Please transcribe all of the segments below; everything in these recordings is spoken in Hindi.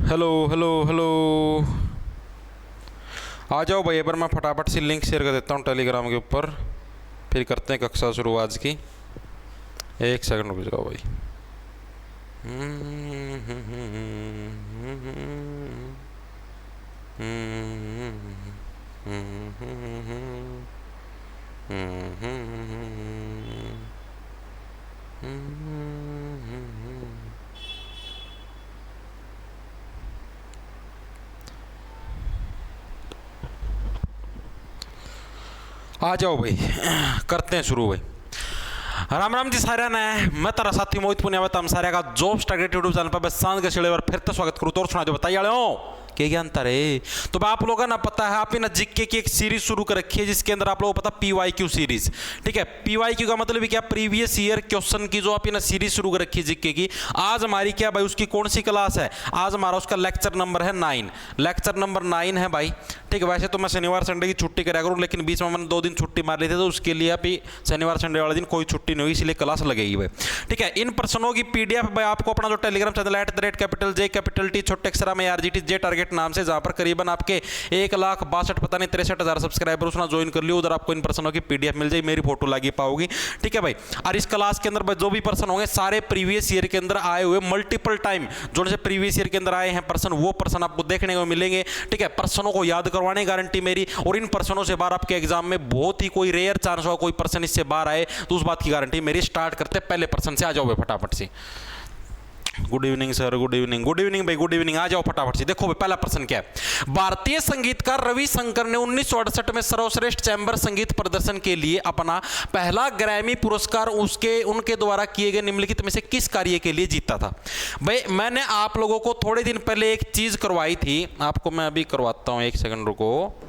Hello hello hello. आ जाओ भाई, एक बार मैं फटाफट सी लिंक शेयर कर देता हूँ टेलीग्राम के ऊपर, फिर करते हैं कक्षा शुरू आज की। एक सेकंड रुक जाओ भाई। आ जाओ भाई, करते हैं शुरू भाई। राम राम जी सारे ने, मैं तारा साथी मोहित पुनिया हम सारे का जॉब स्टार्टेड यूट्यूब चैनल पर सांझ के शेड़े फिर तो स्वागत करूँ। तो और सुना जो बताइए क्या क्या अंतर है। तो आप लोगों को ना पता है, आप ना जीके की एक सीरीज शुरू कर रखी है जिसके अंदर आप लोगों को पता PYQ सीरीज। ठीक है, PYQ का मतलब क्या, प्रीवियस ईयर क्वेश्चन की जो आप ना सीरीज शुरू कर रखी है जीके की। आज हमारी क्या भाई, उसकी कौन सी क्लास है, आज हमारा उसका लेक्चर नंबर है 9, लेक्चर नंबर 9 है भाई। ठीक है, वैसे तो मैं शनिवार संडे की छुट्टी कराया करूँ, लेकिन बीच में मैंने 2 दिन छुट्टी मार ली थी, तो उसके लिए अभी शनिवार संडे वाले दिन कोई छुट्टी नहीं हुई, इसलिए क्लास लगेगी भाई। ठीक है, इन प्रश्नों की PDF भाई आपको अपना जो टेलीग्राम चैनल @J छोटे अक्षर में RGT J टारगेट नाम से, जहां पर करीबन आपके 1,62,000 पता नहीं 63,000 सब्सक्राइबर उसना ज्वाइन कर लियो, उधर आपको इन प्रश्नों की PDF मिल जाएगी, मेरी फोटो लगी पाओगी। ठीक है भाई, और इस क्लास के अंदर जो भी प्रश्न होंगे सारे प्रीवियस ईयर के अंदर आए हुए मल्टीपल टाइम जो से प्रीवियस ईयर के अंदर आए हैं प्रश्न, वो प्रश्न आपको देखने को मिलेंगे। ठीक है, प्रश्नों को याद करवाने की गारंटी मेरी, और इन प्रश्नों से बाहर आपके एग्जाम में बहुत ही कोई रेयर चांस हो कोई प्रश्न इससे बाहर आए, तो उस बात की गारंटी मेरी। स्टार्ट करते पहले प्रश्न से, आ जाओ भाई फटाफट से। Good evening sir, good evening, good evening भाई, गुड इवनिंग। आ जाओ फटाफट से। देखो भाई पहला प्रश्न क्या है। भारतीय संगीतकार रविशंकर ने 1968 में सर्वश्रेष्ठ चैम्बर संगीत प्रदर्शन के लिए अपना पहला ग्रैमी पुरस्कार उनके द्वारा किए गए निम्नलिखित में से किस कार्य के लिए जीता था। भाई मैंने आप लोगों को थोड़े दिन पहले एक चीज करवाई थी, आपको मैं अभी करवाता हूं, एक सेकंड रुको।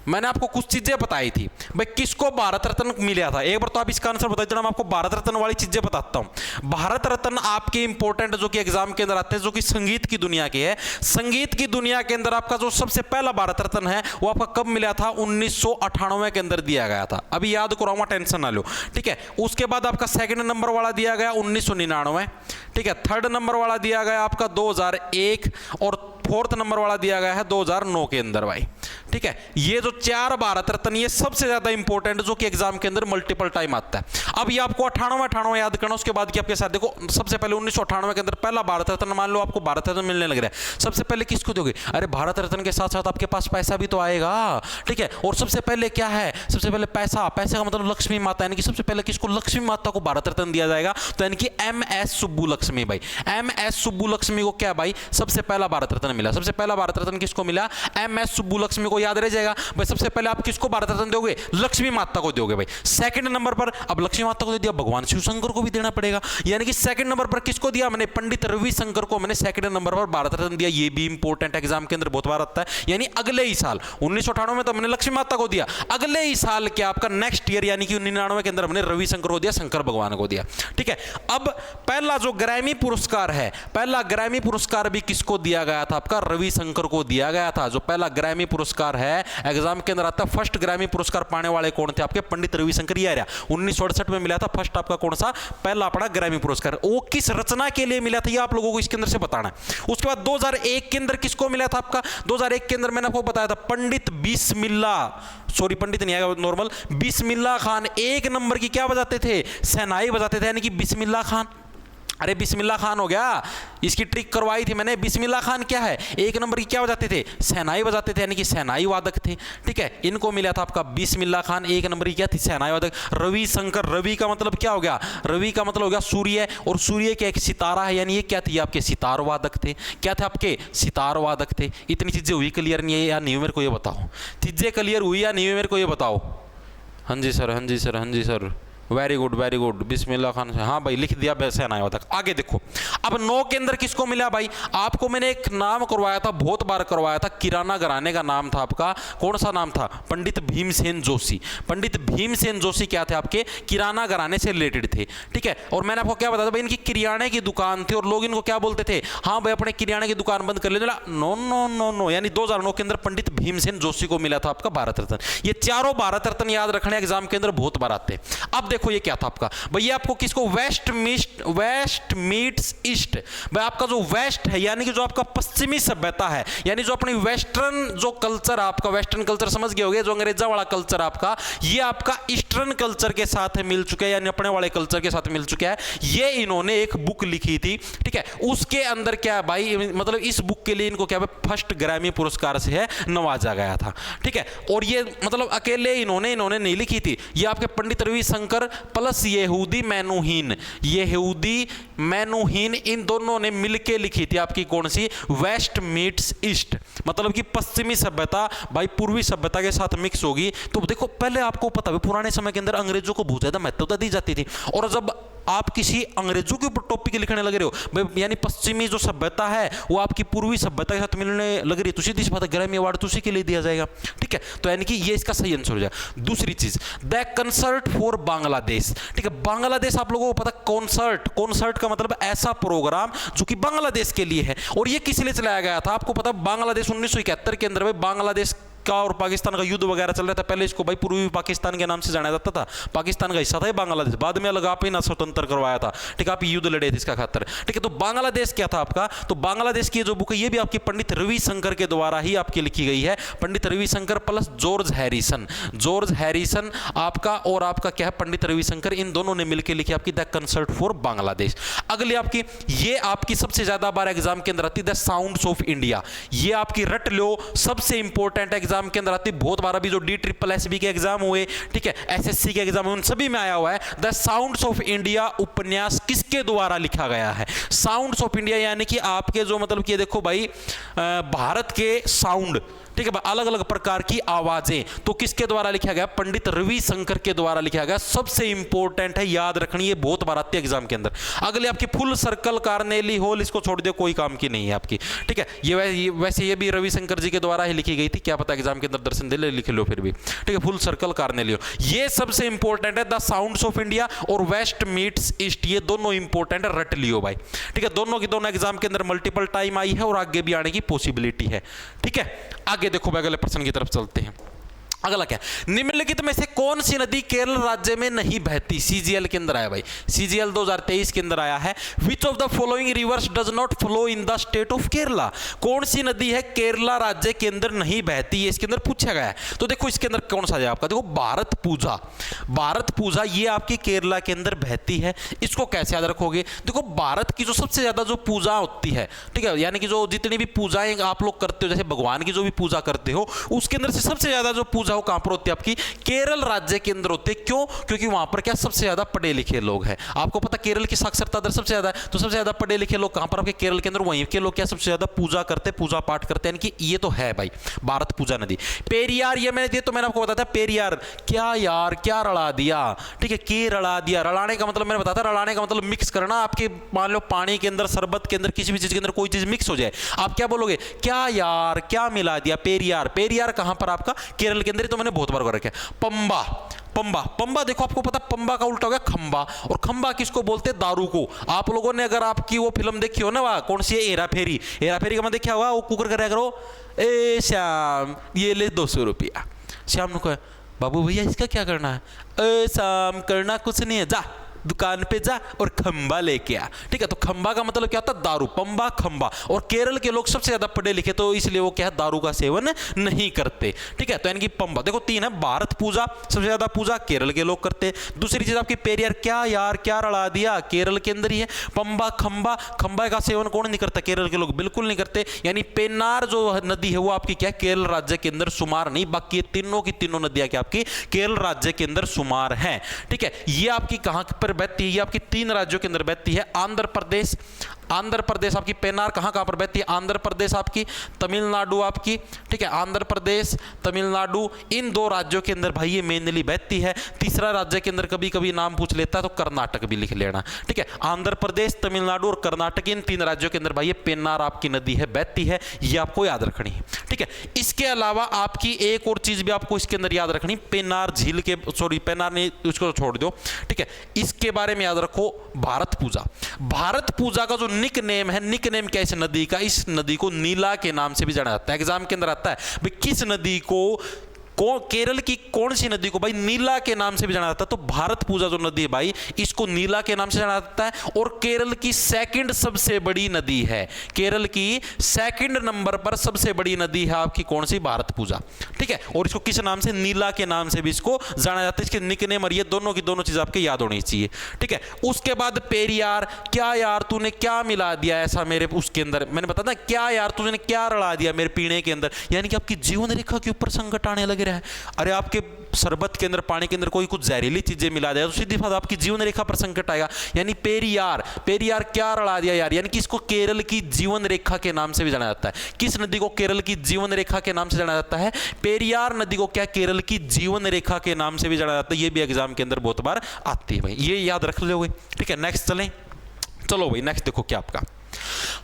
मैंने आपको कुछ चीजें बताई थी भाई, किसको भारत रत्न मिला था। एक बार तो आप इसका आंसर बताइए, मैं आपको भारत रत्न वाली चीजें बताता हूं। भारत रत्न आपके इंपॉर्टेंट जो कि एग्जाम के अंदर आते हैं, जो कि संगीत की दुनिया के है। संगीत की दुनिया के अंदर आपका जो सबसे पहला भारत रत्न है वो आपका कब मिला था, 1998 के अंदर दिया गया था। अभी याद कराऊंगा, टेंशन ना लो। ठीक है, उसके बाद आपका सेकंड नंबर वाला दिया गया 1999। ठीक है, थर्ड नंबर वाला दिया गया आपका 2001, और फोर्थ नंबर वाला दिया गया है 2009 के अंदर भाई। ठीक है, ये जो 4 भारत रत्न ये सबसे ज्यादा इंपॉर्टेंट जो कि एग्जाम के अंदर मल्टीपल टाइम आता है। अब ये आपको 98 याद करना, उसके बाद की आपके साथ देखो, सबसे पहले 1998 के अंदर पहला भारत रत्न, मान लो आपको भारत रत्न मिलने लग रहा है, सबसे पहले किसको दोगे। अरे भारत रत्न के साथ साथ आपके पास पैसा भी तो आएगा। ठीक है, और सबसे पहले क्या है, सबसे पहले पैसा, पैसा का मतलब लक्ष्मी माता, यानी कि सबसे पहले किसको, लक्ष्मी माता को भारत रत्न दिया जाएगा। तो यानी कि MS सुब्बुलक्ष्मी भाई, MS सुब्बुलक्ष्मी को क्या भाई सबसे पहला भारत रत्न मिला। सबसे पहला भारत रत्न किसको मिला, MS सुब्बुलक्ष्मी को, याद रह जाएगा भाई। सबसे पहले आप किसको भारत रत्न दोगे, लक्ष्मी माता को दोगे भाई। सेकंड नंबर पर, अब लक्ष्मी माता को दे दिया, भगवान शिव शंकर को भी देना पड़ेगा, यानी कि सेकंड नंबर पर किसको दिया मैंने, पंडित रविशंकर को मैंने सेकंड नंबर पर भारत रत्न दिया। ये भी इंपॉर्टेंट एग्जाम के अंदर बहुत बार आता है, यानी अगले ही साल 1998 में तो मैंने लक्ष्मी माता को दिया, अगले ही साल क्या आपका नेक्स्ट ईयर यानी कि 1999 के अंदर हमने रविशंकर को दिया, शंकर भगवान को दिया। ठीक है, अब पहला जो ग्रैमी पुरस्कार है, पहला ग्रैमी पुरस्कार भी किसको दिया गया था, आपका रविशंकर को दिया गया था। जो पहला ग्रैमी पुरस्कार है एग्जाम के अंदर आता है, फर्स्ट ग्रैमी पुरस्कार पाने वाले कौन थे, आपके पंडित रविशंकर। ये 1968 में मिला था फर्स्ट आपका कौन सा, पहला अपना ग्रैमी पुरस्कार। वो किस रचना के लिए मिला था ये आप लोगों को इसके अंदर से बताना है। उसके बाद 2001 के अंदर किसको मिला था आपका, 2001 के अंदर मैंने आपको बताया था पंडित पंडित नहीं आएगा, नॉर्मल बिस्मिल्लाह खान। एक नंबर की क्या बजाते थे, शहनाई बजाते थे, यानी कि बिस्मिल्लाह खान। अरे बिस्मिल्लाह खान हो गया, इसकी ट्रिक करवाई थी मैंने। बिस्मिल्लाह खान क्या है, एक नंबर की क्या बजाते थे, शहनाई बजाते थे, यानी कि शहनाई वादक थे। ठीक है, इनको मिला था आपका बिस्मिल्लाह खान, एक नंबर की क्या थी, शहनाई वादक। रविशंकर, रवि का मतलब क्या हो गया, रवि का मतलब हो गया सूर्य, और सूर्य के एक सितारा है, यानी ये क्या थी, आपके सितार वादक थे। क्या थे आपके, सितार वादक थे। इतनी चीजें हुई क्लियर नहीं है या नहीं, मेरे को ये बताओ, चीजें क्लियर हुई या नहीं, मेरे को ये बताओ। हाँ जी सर, हाँ जी सर, हाँ जी sir, very good very good, Bismillah Khan से, हाँ भाई लिख दिया, वैसे ना तक। आगे देखो, अब 9 के अंदर किसको मिला भाई, आपको मैंने एक नाम करवाया था, बहुत बार करवाया था, किराना घराने का नाम था आपका, कौन सा नाम था, पंडित भीमसेन जोशी। पंडित भीमसेन जोशी क्या थे, आपके किराना घराने से रिलेटेड थे। ठीक है, और मैंने आपको क्या बताया भाई, इनकी किराने की दुकान थी, और लोग इनको क्या बोलते थे, हाँ भाई अपने किराने की दुकान बंद कर ले। नो नो नो नो, यानी 2009 के अंदर पंडित भीमसेन जोशी को मिला था आपका भारत रत्न। ये चारों भारत रत्न याद रखने एग्जाम के अंदर बहुत बार आते हैं। अब देखो ये क्या था आपका भाई, ये आपको किसको, वेस्ट मीट्स ईस्ट। भाई आपका जो वेस्ट है यानी कि जो आपका पश्चिमी सभ्यता है, यानी जो अपनी वेस्टर्न जो कल्चर, आपका वेस्टर्न कल्चर समझ गए होगे, जो अंग्रेजा वाला कल्चर आपका, ये आपका ईस्टर्न कल्चर के साथ मिल चुका है, यानी अपने वाले कल्चर के साथ मिल चुका है। ये इन्होंने एक बुक लिखी थी, ठीक है, उसके अंदर क्या है भाई, मतलब इस बुक के लिए इनको क्या है, फर्स्ट ग्रैमी पुरस्कार से है नवाजा गया था, ठीक है। और ये मतलब अकेले इन्होंने नहीं लिखी थी, ये आपके पंडित रविशंकर प्लस यहूदी मैनुहीन इन दोनों ने मिलके लिखी थी आपकी कौन सी, वेस्ट मीट्स ईस्ट, मतलब कि पश्चिमी सभ्यता भाई पूर्वी सभ्यता के साथ मिक्स होगी। तो देखो पहले आपको पता है पुराने समय के अंदर अंग्रेजों को बहुत ज्यादा महत्वता दी जाती थी, और जब आप किसी अंग्रेजों के ऊपर टॉपिक लिखने लग रहे हो भाई, यानी पश्चिमी जो सभ्यता है वो आपकी पूर्वी सभ्यता के साथ मिलने लग रही है, तो सीधी सी बात है ग्रैमी अवार्ड तो उसी के लिए दिया जाएगा, ठीक है। तो यानी कि ये इसका सही आंसर हो जाए। दूसरी चीज, द कंसर्ट फॉर बांग्लादेश, ठीक है, बांग्लादेश आप लोगों को पता, कॉन्सर्ट का मतलब ऐसा प्रोग्राम जो कि बांग्लादेश के लिए है, और ये किस लिए चलाया गया था आपको पता, बांग्लादेश 1971 के अंदर बांग्लादेश का और पाकिस्तान का युद्ध वगैरह चल रहा था। पहले इसको भाई पूर्वी पाकिस्तान के नाम से जाना जाता था, पाकिस्तान का हिस्सा था बांग्लादेश, बाद में अलग आप ही ना स्वतंत्र करवाया था, ठीक है, आप युद्ध लड़े थे इसका खातिर, ठीक है। तो बांग्लादेश क्या था आपका, तो बांग्लादेश की जो बुक है ये भी आपकी पंडित रविशंकर के द्वारा ही आपकी लिखी गई है, Pandit Ravishankar plus George Harrison आपका, और आपका क्या है पंडित रविशंकर, इन दोनों ने मिलकर लिखी आपकी द कंसर्ट फॉर बांग्लादेश। अगली आपकी, ये आपकी सबसे ज्यादा बार एग्जाम के अंदर आती है, द साउंड्स ऑफ इंडिया, ये आपकी रट लो, सबसे इंपॉर्टेंट एग्जाम के अंदर आती, बहुत बार अभी जो DSSB के एग्जाम हुए, ठीक है, SSC के एग्जाम हुए, उन सभी में आया हुआ है। द साउंड्स ऑफ इंडिया उपन्यास किसके द्वारा लिखा गया है, साउंड्स ऑफ इंडिया यानी कि आपके जो मतलब कि देखो भाई भारत के साउंड, ठीक है, अलग अलग प्रकार की आवाजें, तो किसके द्वारा लिखा गया, पंडित रविशंकर के द्वारा लिखा गया। सबसे इंपॉर्टेंट है, याद रखनी है, बहुत बार आती है एग्जाम के अंदर। अगले आपकी फुल सर्कल कार्नेली हॉल, इसको छोड़ दो, कोई काम की नहीं है आपकी, ठीक है, ये वैसे ये भी रविशंकर जी के द्वारा ही लिखी गई थी, क्या पता एग्जाम के अंदर दर्शन दे ले, लिख लो फिर भी, ठीक है, फुल सर्कल कार्नेली हॉल, ये सबसे इंपॉर्टेंट है। द साउंड्स ऑफ इंडिया और वेस्ट मीट्स ईस्ट, ये दोनों इंपॉर्टेंट है, रट लियो भाई, ठीक है, दोनों की दोनों एग्जाम के अंदर मल्टीपल टाइम आई है और आगे भी आने की पॉसिबिलिटी है, ठीक है। आगे देखो अगले प्रश्न की तरफ चलते हैं। अगला क्या, निम्नलिखित में से कौन सी नदी केरल राज्य में नहीं बहती, CGL के अंदर आया भाई, CGL 2023 के अंदर आया है। विच of the following rivers does not flow in the state of Kerala, कौन सी नदी है केरला राज्य के अंदर नहीं बहती, ये इसके अंदर पूछा गया है। तो देखो इसके अंदर कौन सा है आपका, देखो भारत पूजा ये आपकी केरला के अंदर बहती है। इसको कैसे याद रखोगे, देखो भारत की जो सबसे ज्यादा जो पूजा होती है, ठीक है, यानी कि जो जितनी भी पूजाएं आप लोग करते हो, जैसे भगवान की जो भी पूजा करते हो, उसके अंदर से सबसे ज्यादा जो पूजा हो कहां पर होती है, आपकी केरल राज्य के अंदर होती है। क्यों, क्योंकि वहां पर क्या सबसे ज्यादा पढ़े लिखे लोग हैं। आपको पता केरल की साक्षरता दर सबसे ज्यादा है, तो सबसे ज्यादा पढ़े लिखे लोग कहां पर आपके केरल के अंदर, वहीं के लोग क्या सबसे ज्यादा पूजा करते, पूजा पाठ करते हैं, यानी कि ये तो है भाई भारत पूजा नदी। पेरियार, ये मैंने आपको बताया था, पेरियार क्या यार, क्या रला दिया, ठीक है, के रला दिया, रलाने का मतलब मैंने बताया था, रलाने का मतलब मिक्स करना। आपके मान लो पानी के अंदर, शरबत के अंदर, किसी भी चीज के अंदर कोई चीज मिक्स हो जाए, आप क्या बोलोगे, क्या यार, क्या मिला दिया, पेरियार। पेरियार कहां पर आपका, केरल के अंदर, तो मैंने बहुत बार कर रखा है। पंबा देखो आपको पता, पंबा का उल्टा हो गया खंबा, और खंबा किसको बोलते हैं, दारू को। आप लोगों ने अगर आपकी वो फिल्म देखी हो ना, वह कौन सी है, हेरा फेरी का मैं देखा होगा, वो कुकर कर करो, ए श्याम ये ले 200 रुपया, श्याम ने कहा बाबू भैया इसका क्या करना है, ए श्याम करना कुछ नहीं है, जा दुकान पे जा और खंबा लेके आ, ठीक है। तो खंबा का मतलब क्या होता है, दारू, पंबा खंबा। और केरल के लोग सबसे ज्यादा पढ़े लिखे, तो इसलिए वो क्या है, दारू का सेवन नहीं करते, ठीक है। तो यानी कि पंबा, देखो 3 है, भारत पूजा सबसे ज्यादा पूजा केरल के लोग करते हैं। दूसरी चीज आपकी पेरियार, क्या यार क्या रला दिया, केरल के अंदर ही है। पंबा खंबा का सेवन कौन नहीं करता, केरल के लोग बिल्कुल नहीं करते। यानी पेन्नार जो नदी है वो आपकी क्या केरल राज्य के अंदर शुमार नहीं, बाकी तीनों की तीनों नदियां क्या आपकी केरल राज्य के अंदर शुमार है, ठीक है। ये आपकी कहां पर बहती है, ये आपकी 3 राज्यों के अंदर बहती है। आंध्र प्रदेश आपकी पेन्नार कहां पर बहती है, आंध्र प्रदेश आपकी, तमिलनाडु आपकी, ठीक है, आंध्र प्रदेश तमिलनाडु, इन 2 राज्यों के अंदर भाई ये मेनली बहती है। तीसरा राज्य के अंदर कभी कभी नाम पूछ लेता है, तो कर्नाटक भी लिख लेना, ठीक है। आंध्र प्रदेश, तमिलनाडु और कर्नाटक, इन 3 राज्यों के अंदर भाई ये पेन्नार आपकी नदी है, बहती है, ये आपको याद रखनी है, ठीक है। इसके अलावा आपकी एक और चीज भी आपको इसके अंदर याद रखनी, पेन्नार झील के, सॉरी पेन्नार नहीं, उसको छोड़ दो, ठीक है। इसके बारे में याद रखो, भारत पूजा का जो निक नेम है, निक नेम क्या इस नदी का, इस नदी को नीला के नाम से भी जाना जाता है। एग्जाम के अंदर आता है भाई किस नदी को केरल की कौन सी नदी को भाई नीला के नाम से भी जाना जाता है? तो भारतपुजा जो नदी है भाई, इसको नीला के नाम से जाना जाता है। और केरल की सेकंड सबसे बड़ी नदी है, केरल की सेकंड नंबर पर सबसे बड़ी नदी है आपकी कौन सी? भारतपुजा। ठीक है, और इसको किस नाम से? नीला के नाम से भी इसको जाना जाता है। इसके निकनेम और ये दोनों की दोनों चीज आपके याद होनी चाहिए। ठीक है, उसके बाद पेरियार। क्या यार तूने क्या मिला दिया ऐसा मेरे उसके अंदर? मैंने बताया था क्या यार तूने क्या रला दिया मेरे पीने के अंदर, यानी कि आपकी जीवन रेखा के ऊपर संकट आने लग रहा है। अरे आपके शरबत के अंदर, पानी के अंदर कोई कुछ जहरीली चीजें मिला दिया तो सीधी बात आपकी जीवन रेखा पर संकट आएगा। यानी पेरियार, पेरियार क्या रला दिया यार, यानी कि इसको केरल की जीवन रेखा के नाम से भी जाना जाता है। किस नदी को केरल की जीवन रेखा के नाम से जाना जाता है? पेरियार नदी को क्या केरल की जीवन रेखा के नाम से भी जाना जाता है। ये भी एग्जाम के अंदर बहुत बार आती है भाई, ये याद रख लोगे। ठीक है, नेक्स्ट चलें। चलो भाई नेक्स्ट देखो क्या आपका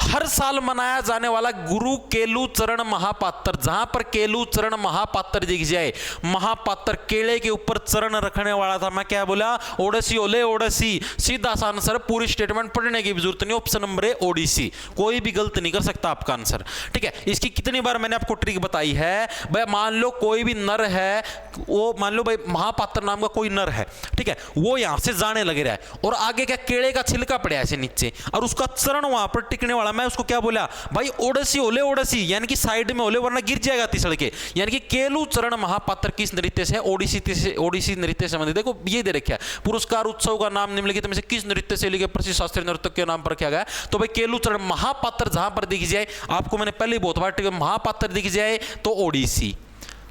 हर साल मनाया जाने वाला गुरु केलू चरण महापात्र। जहां पर केलू चरण महापात्र दिख जाए, महापात्र केले के ऊपर चरण रखने वाला था। मैं क्या बोला? ओडिसी। ओले ओडिसी, सीधा सा आंसर। पूरी स्टेटमेंट पढ़ने की भी जरूरत नहीं, ऑप्शन नंबर है ओडिसी। कोई भी गलत नहीं कर सकता आपका आंसर। ठीक है, इसकी कितनी बार मैंने आपको ट्रिक बताई है भाई। मान लो कोई भी नर है, वो मान लो भाई महापात्र नाम का कोई नर है, ठीक है, वो यहां से जाने लग रहा है और आगे क्या केले का छिलका पड़ा है ऐसे नीचे और उसका चरण वहां पर टिकने वाला। मैं उसको क्या बोला भाई? ओडिसी। ओले ओडिसी, यानी कि साइड में ओले वरना गिर जाएगा तिसड़ के। यानी कि केलू चरण महापात्र किस नृत्य से? ओडिसी नृत्य से संबंधित। देखो ये दे रखा है, पुरस्कार उत्सव का नाम निम्नलिखित में से किस नृत्य से लिखे प्रसिद्ध शास्त्रीय नर्तक के नाम पर किया गया? तो भाई केलू चरण महापात्र जहां पर दिख जाए, आपको मैंने पहले बहुत बार महापात्र दिख जाए तो ओडिसी।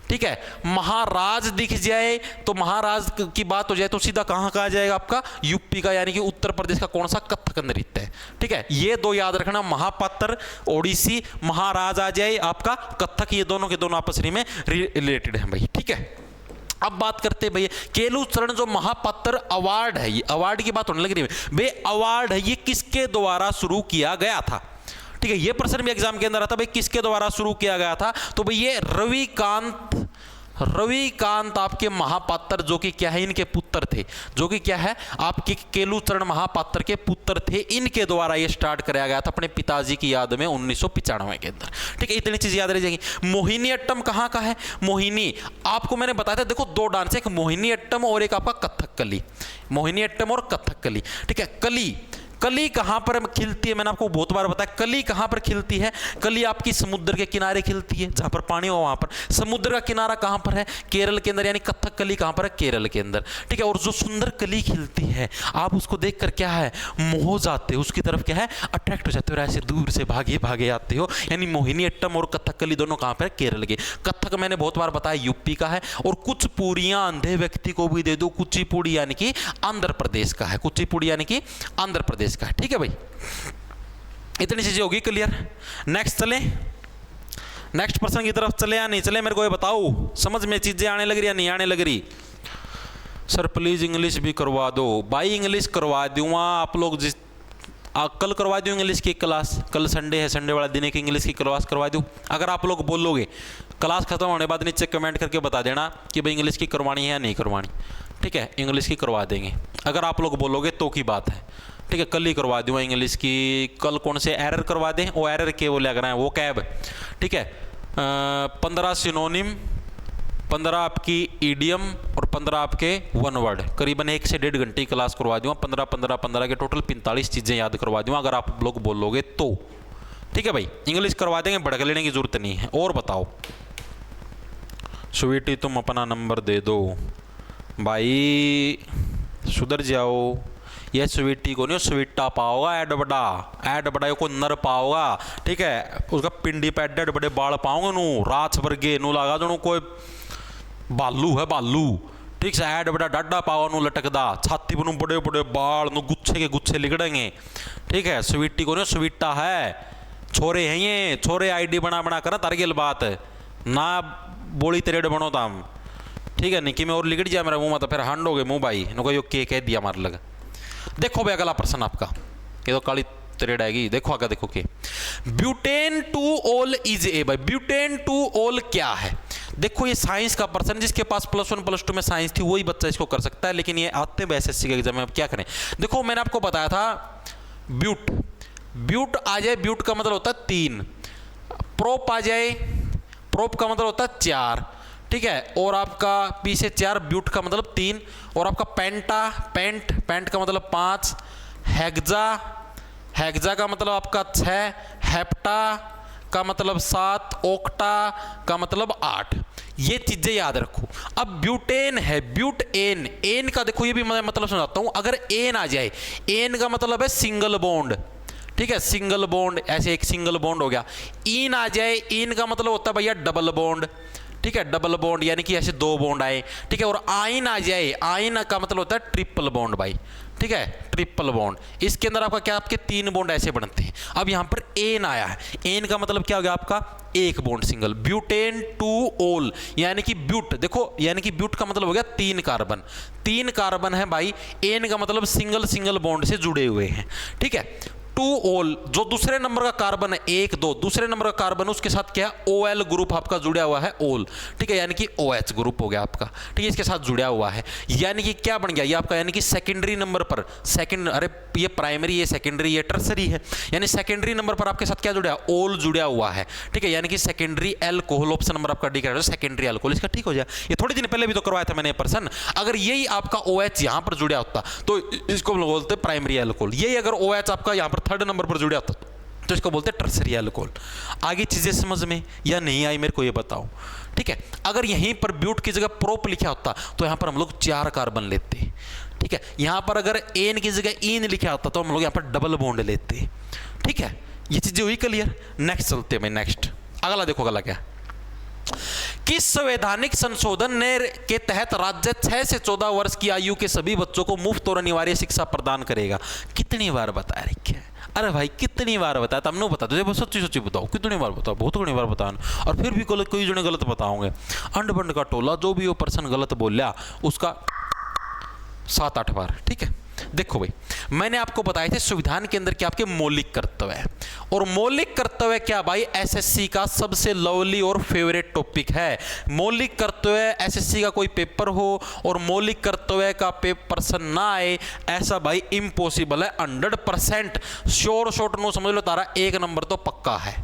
ठीक है, महाराज दिख जाए तो महाराज की बात हो जाए तो सीधा कहां का आ जाएगा आपका? यूपी का, यानी कि उत्तर प्रदेश का कौन सा? कथक नृत्य है। ठीक है, ये दो याद रखना, महापात्र ओडिसी, महाराज आ जाए आपका कथक। ये दोनों के दोनों आपस में रिलेटेड है भाई। ठीक है, अब बात करते हैं भैया केलू चरण जो महापात्र अवार्ड है, ये अवार्ड की बात होने लग रही है। बे अवार्ड है ये किसके द्वारा शुरू किया गया था? ठीक है, ये प्रश्न भी एग्जाम के अंदर आता भाई किसके द्वारा शुरू किया गया था? तो भाई ये रविकांत आपके महापात्र, जो कि क्या है? इनके पुत्र थे, जो कि क्या है? आपके केलूचरण महापात्र के पुत्र थे। इनके द्वारा ये स्टार्ट कराया गया था अपने पिताजी की याद में 1995 के अंदर। ठीक है, इतनी चीज याद रह जाएगी। मोहिनी अट्टम कहाँ का है? मोहिनी आपको मैंने बताया था, देखो दो डांस है, एक मोहिनी अट्टम और एक आपका कथकली। मोहिनी अट्टम और कथकली। ठीक है, कली कहां पर खिलती है? मैंने आपको बहुत बार बताया कली कहां पर खिलती है। कली आपकी समुद्र के किनारे खिलती है, जहां पर पानी हो वहां पर। समुद्र का किनारा कहां पर है? केरल के अंदर, यानी कथक कली कहां पर है? केरल के अंदर। ठीक है, और जो सुंदर कली खिलती है आप उसको देखकर क्या है? मोह जाते हो, उसकी तरफ क्या है? अट्रैक्ट हो जाते हो, ऐसे दूर से भागे भागे आते हो। यानी मोहिनी अट्टम और कथक कली दोनों कहां पर है? केरल के। कथक मैंने बहुत बार बताया यूपी का है, और कुछ पूरियां अंधे व्यक्ति को भी दे दो, कुचिपुड़ी यानी कि आंध्र प्रदेश का है। कुचिपुड़ी यानी कि आंध्र प्रदेश का है। ठीक है भाई, इतनी चीजें होगी क्लियर। नेक्स्ट चले, नेक्स्ट पर्सन की तरफ चले या नहीं चले मेरे को ये बताओ। समझ में चीजें आने लग रही या नहीं आने लग रही? सर प्लीज इंग्लिश भी करवा दो। भाई इंग्लिश करवा दूंगा, आप लोग जिस कल करवा दूँ इंग्लिश की क्लास। कल संडे है, संडे वाला दिन एक इंग्लिश की क्लास करवा दूँ। अगर आप लोग बोलोगे, क्लास खत्म होने बाद नीचे कमेंट करके बता देना कि भाई इंग्लिश की करवानी है या नहीं करवानी। ठीक है, इंग्लिश की करवा देंगे अगर आप लोग बोलोगे तो की बात है। ठीक है, कल ही करवा दूंगा इंग्लिश की। कल कौन से एरर करवा दें? वो एरर के वो लग रहा है वो कैब। ठीक है, 15 सिनोनिम, 15 आपकी ईडियम और 15 आपके वन वर्ड। करीबन 1 से 1.5 घंटे की क्लास करवा दूंगा। 15 के टोटल 45 चीज़ें याद करवा दूंगा अगर आप लोग बोलोगे तो। ठीक है भाई, इंग्लिश करवा देंगे, भड़क लेने की जरूरत नहीं है। और बताओ स्वीटी, तुम अपना नंबर दे दो भाई, सुधर जाओ। ये स्वीटी को नहीं, स्वीटा पाओगा, ऐड बड़ा को नर पाओगा। ठीक है, उसका पिंडी पे एड बड़े बाल पाओगे नू, रात वर्गे नू लगा दो कोई बालू है बालू। ठीक से ऐड बड़ा डाडा पाओ नू लटकदा, छाती पर बड़े बड़े बाल नू गुच्छे के गुच्छे लिगड़ेंगे। ठीक है, स्वीटी को नहीं, स्वीटा है। छोरे हैं ये, छोरे आईडी बना कर तारगेल बात ना बोली तेरे बनो ताम। ठीक है, निकी में और लिगड़ जाए मेरा मुंह, मतलब फिर हंड हो गए मुंह भाई नो को यो के कह दिया मार लगा। देखो भाई अगला प्रश्न आपका, ये तो काली त्रेड आएगी। देखो आगे देखो के butane two all is a. भाई ब्यूटेन टू ऑल क्या है? देखो ये साइंस का प्रश्न, जिसके पास +1 +2 में साइंस थी वही बच्चा इसको कर सकता है, लेकिन ये आते हैं एसएससी के एग्जाम में, अब क्या करें। देखो मैंने आपको बताया था ब्यूट आ जाए, ब्यूट का मतलब होता है 3। प्रोप आ जाए, प्रोप का मतलब होता है 4। ठीक है, और आपका पी से 4, ब्यूट का मतलब 3, और आपका पेंटा, पेंट का मतलब 5, हेक्सा का मतलब आपका 6, हेप्टा का मतलब 7, ओक्टा का मतलब 8। ये चीजें याद रखो। अब ब्यूटेन है, ब्यूट एन, एन का देखो ये भी मैं मतलब समझाता हूं। अगर एन आ जाए, एन का मतलब है सिंगल बॉन्ड, ठीक है, सिंगल बॉन्ड, ऐसे एक सिंगल बॉन्ड हो गया। इन आ जाए, इन का मतलब होता है भैया डबल बॉन्ड, ठीक है, डबल बॉन्ड यानी कि ऐसे 2 बॉन्ड आए, ठीक है। और आइन आ जाए, आइन का मतलब होता है ट्रिपल बॉन्ड भाई, ठीक है, ट्रिपल बॉन्ड। इसके अंदर आपका क्या, आपके 3 बॉन्ड ऐसे बनते हैं। अब यहां पर एन आया है, एन का मतलब क्या हो गया आपका, 1 बॉन्ड सिंगल, ब्यूटेन 2 ओल, यानी कि ब्यूट, देखो यानी कि ब्यूट का मतलब हो गया 3 कार्बन, 3 कार्बन है भाई। एन का मतलब सिंगल बॉन्ड से जुड़े हुए हैं, ठीक है। 2 ओल, जो दूसरे नंबर का कार्बन है 1 2, दूसरे नंबर का कार्बन उसके साथ क्या, OL ग्रुप आपका जुड़ा हुआ है, ओल, ठीक है, यानी कि OH ग्रुप हो गया आपका, ठीक है, इसके साथ जुड़ा हुआ है। यानी कि क्या बन गया ये आपका, यानी कि सेकेंडरी नंबर पर, अरे ये प्राइमरी, ये सेकेंडरी, ये टर्सरी है, यानी सेकेंडरी नंबर पर आपके साथ क्या जुड़ा है, ओल जुड़ा हुआ है, ठीक है, यानी कि सेकेंडरी एल्कोहल, ऑप्शन नंबर आपका डी का सेकेंडरी एल्कोहल, इसका ठीक हो जाए। ये थोड़ी दिन पहले भी तो करवाया था मैंने पर्सन। अगर यही आपका OH यहां पर जुड़ा होता तो इसको हम लोग बोलते हैं प्राइमरी एल्कोहल। यही अगर OH आपका यहां पर 3rd नंबर पर जुड़ा होता तो इसको बोलते हैं टर्सरी एल्कोहल। आगे चीजें समझ में या नहीं आई मेरे को ये बताओ, ठीक है। अगर यहीं पर ब्यूट की जगह प्रोप लिखा होता तो यहां पर हम लोग 4 कार्बन लेते, ठीक है। यहां पर अगर एन की जगह इन लिखा होता तो हम लोग यहां पर डबल बॉन्ड लेते, ठीक है। ये चीजें हुई क्लियर। नेक्स्ट चलते हैं भाई, नेक्स्ट अगला देखो, अगला क्या, किस संवैधानिक संशोधन ने के तहत राज्य 6 से 14 वर्ष की आयु के सभी बच्चों को मुफ्त और अनिवार्य शिक्षा प्रदान करेगा। कितनी बार बताया रखे, अरे भाई कितनी बार बताया, तुमने बता दो, सच्ची बताओ, कितनी बार बताओ, बहुत घनी बार बताओ, और फिर भी कोई जने गलत बताओगे। अंड बंड का टोला, जो भी वो पर्सन गलत बोलिया उसका 7-8 बार, ठीक है। देखो भाई, मैंने आपको बताए थे संविधान के अंदर क्या आपके मौलिक कर्तव्य है, और मौलिक कर्तव्य क्या भाई, एसएससी का सबसे लवली और फेवरेट टॉपिक है। मौलिक कर्तव्य, एसएससी का कोई पेपर हो और मौलिक कर्तव्य का प्रश्न ना आए, ऐसा भाई इम्पॉसिबल है। 100% श्योर शॉट नो समझ लो, तारा 1 नंबर तो पक्का है,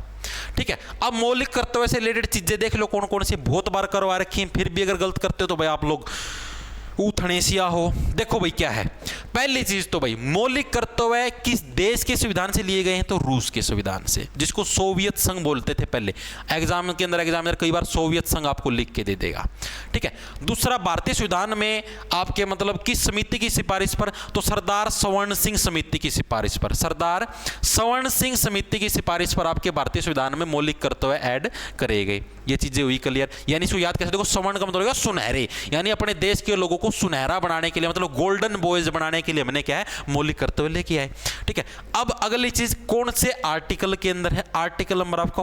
ठीक है। अब मौलिक कर्तव्य से रिलेटेड चीजें देख लो कौन कौन सी बहुत बार करवा रखी हैं, फिर भी अगर गलत करते हो तो भाई आप लोग उथनेसिया हो। देखो भाई क्या है, पहली चीज तो भाई मौलिक कर्तव्य किस देश के संविधान से लिए गए हैं, तो रूस के संविधान से, जिसको सोवियत संघ बोलते थे पहले। एग्जाम के अंदर एग्जामिनर कई बार सोवियत संघ आपको लिख के दे देगा, ठीक है। दूसरा, भारतीय संविधान में आपके मतलब किस समिति की सिफारिश पर, तो सरदार स्वर्ण सिंह समिति की सिफारिश पर, सरदार स्वर्ण सिंह समिति की सिफारिश पर आपके भारतीय संविधान में मौलिक कर्तव्य ऐड करे गए। ये चीजें हुई क्लियर। यानी इसको याद कैसे, देखो स्वर्ण का मतलब होगा सुनहरे, यानी अपने देश के लोगों को सुनहरा बनाने के लिए, मतलब गोल्डन बॉयज बनाने के लिए मैंने क्या है, मौलिक कर्तव्य लेके आए, ठीक है। अब अगली चीज कौन से आर्टिकल के अंदर है, आर्टिकल नंबर आपका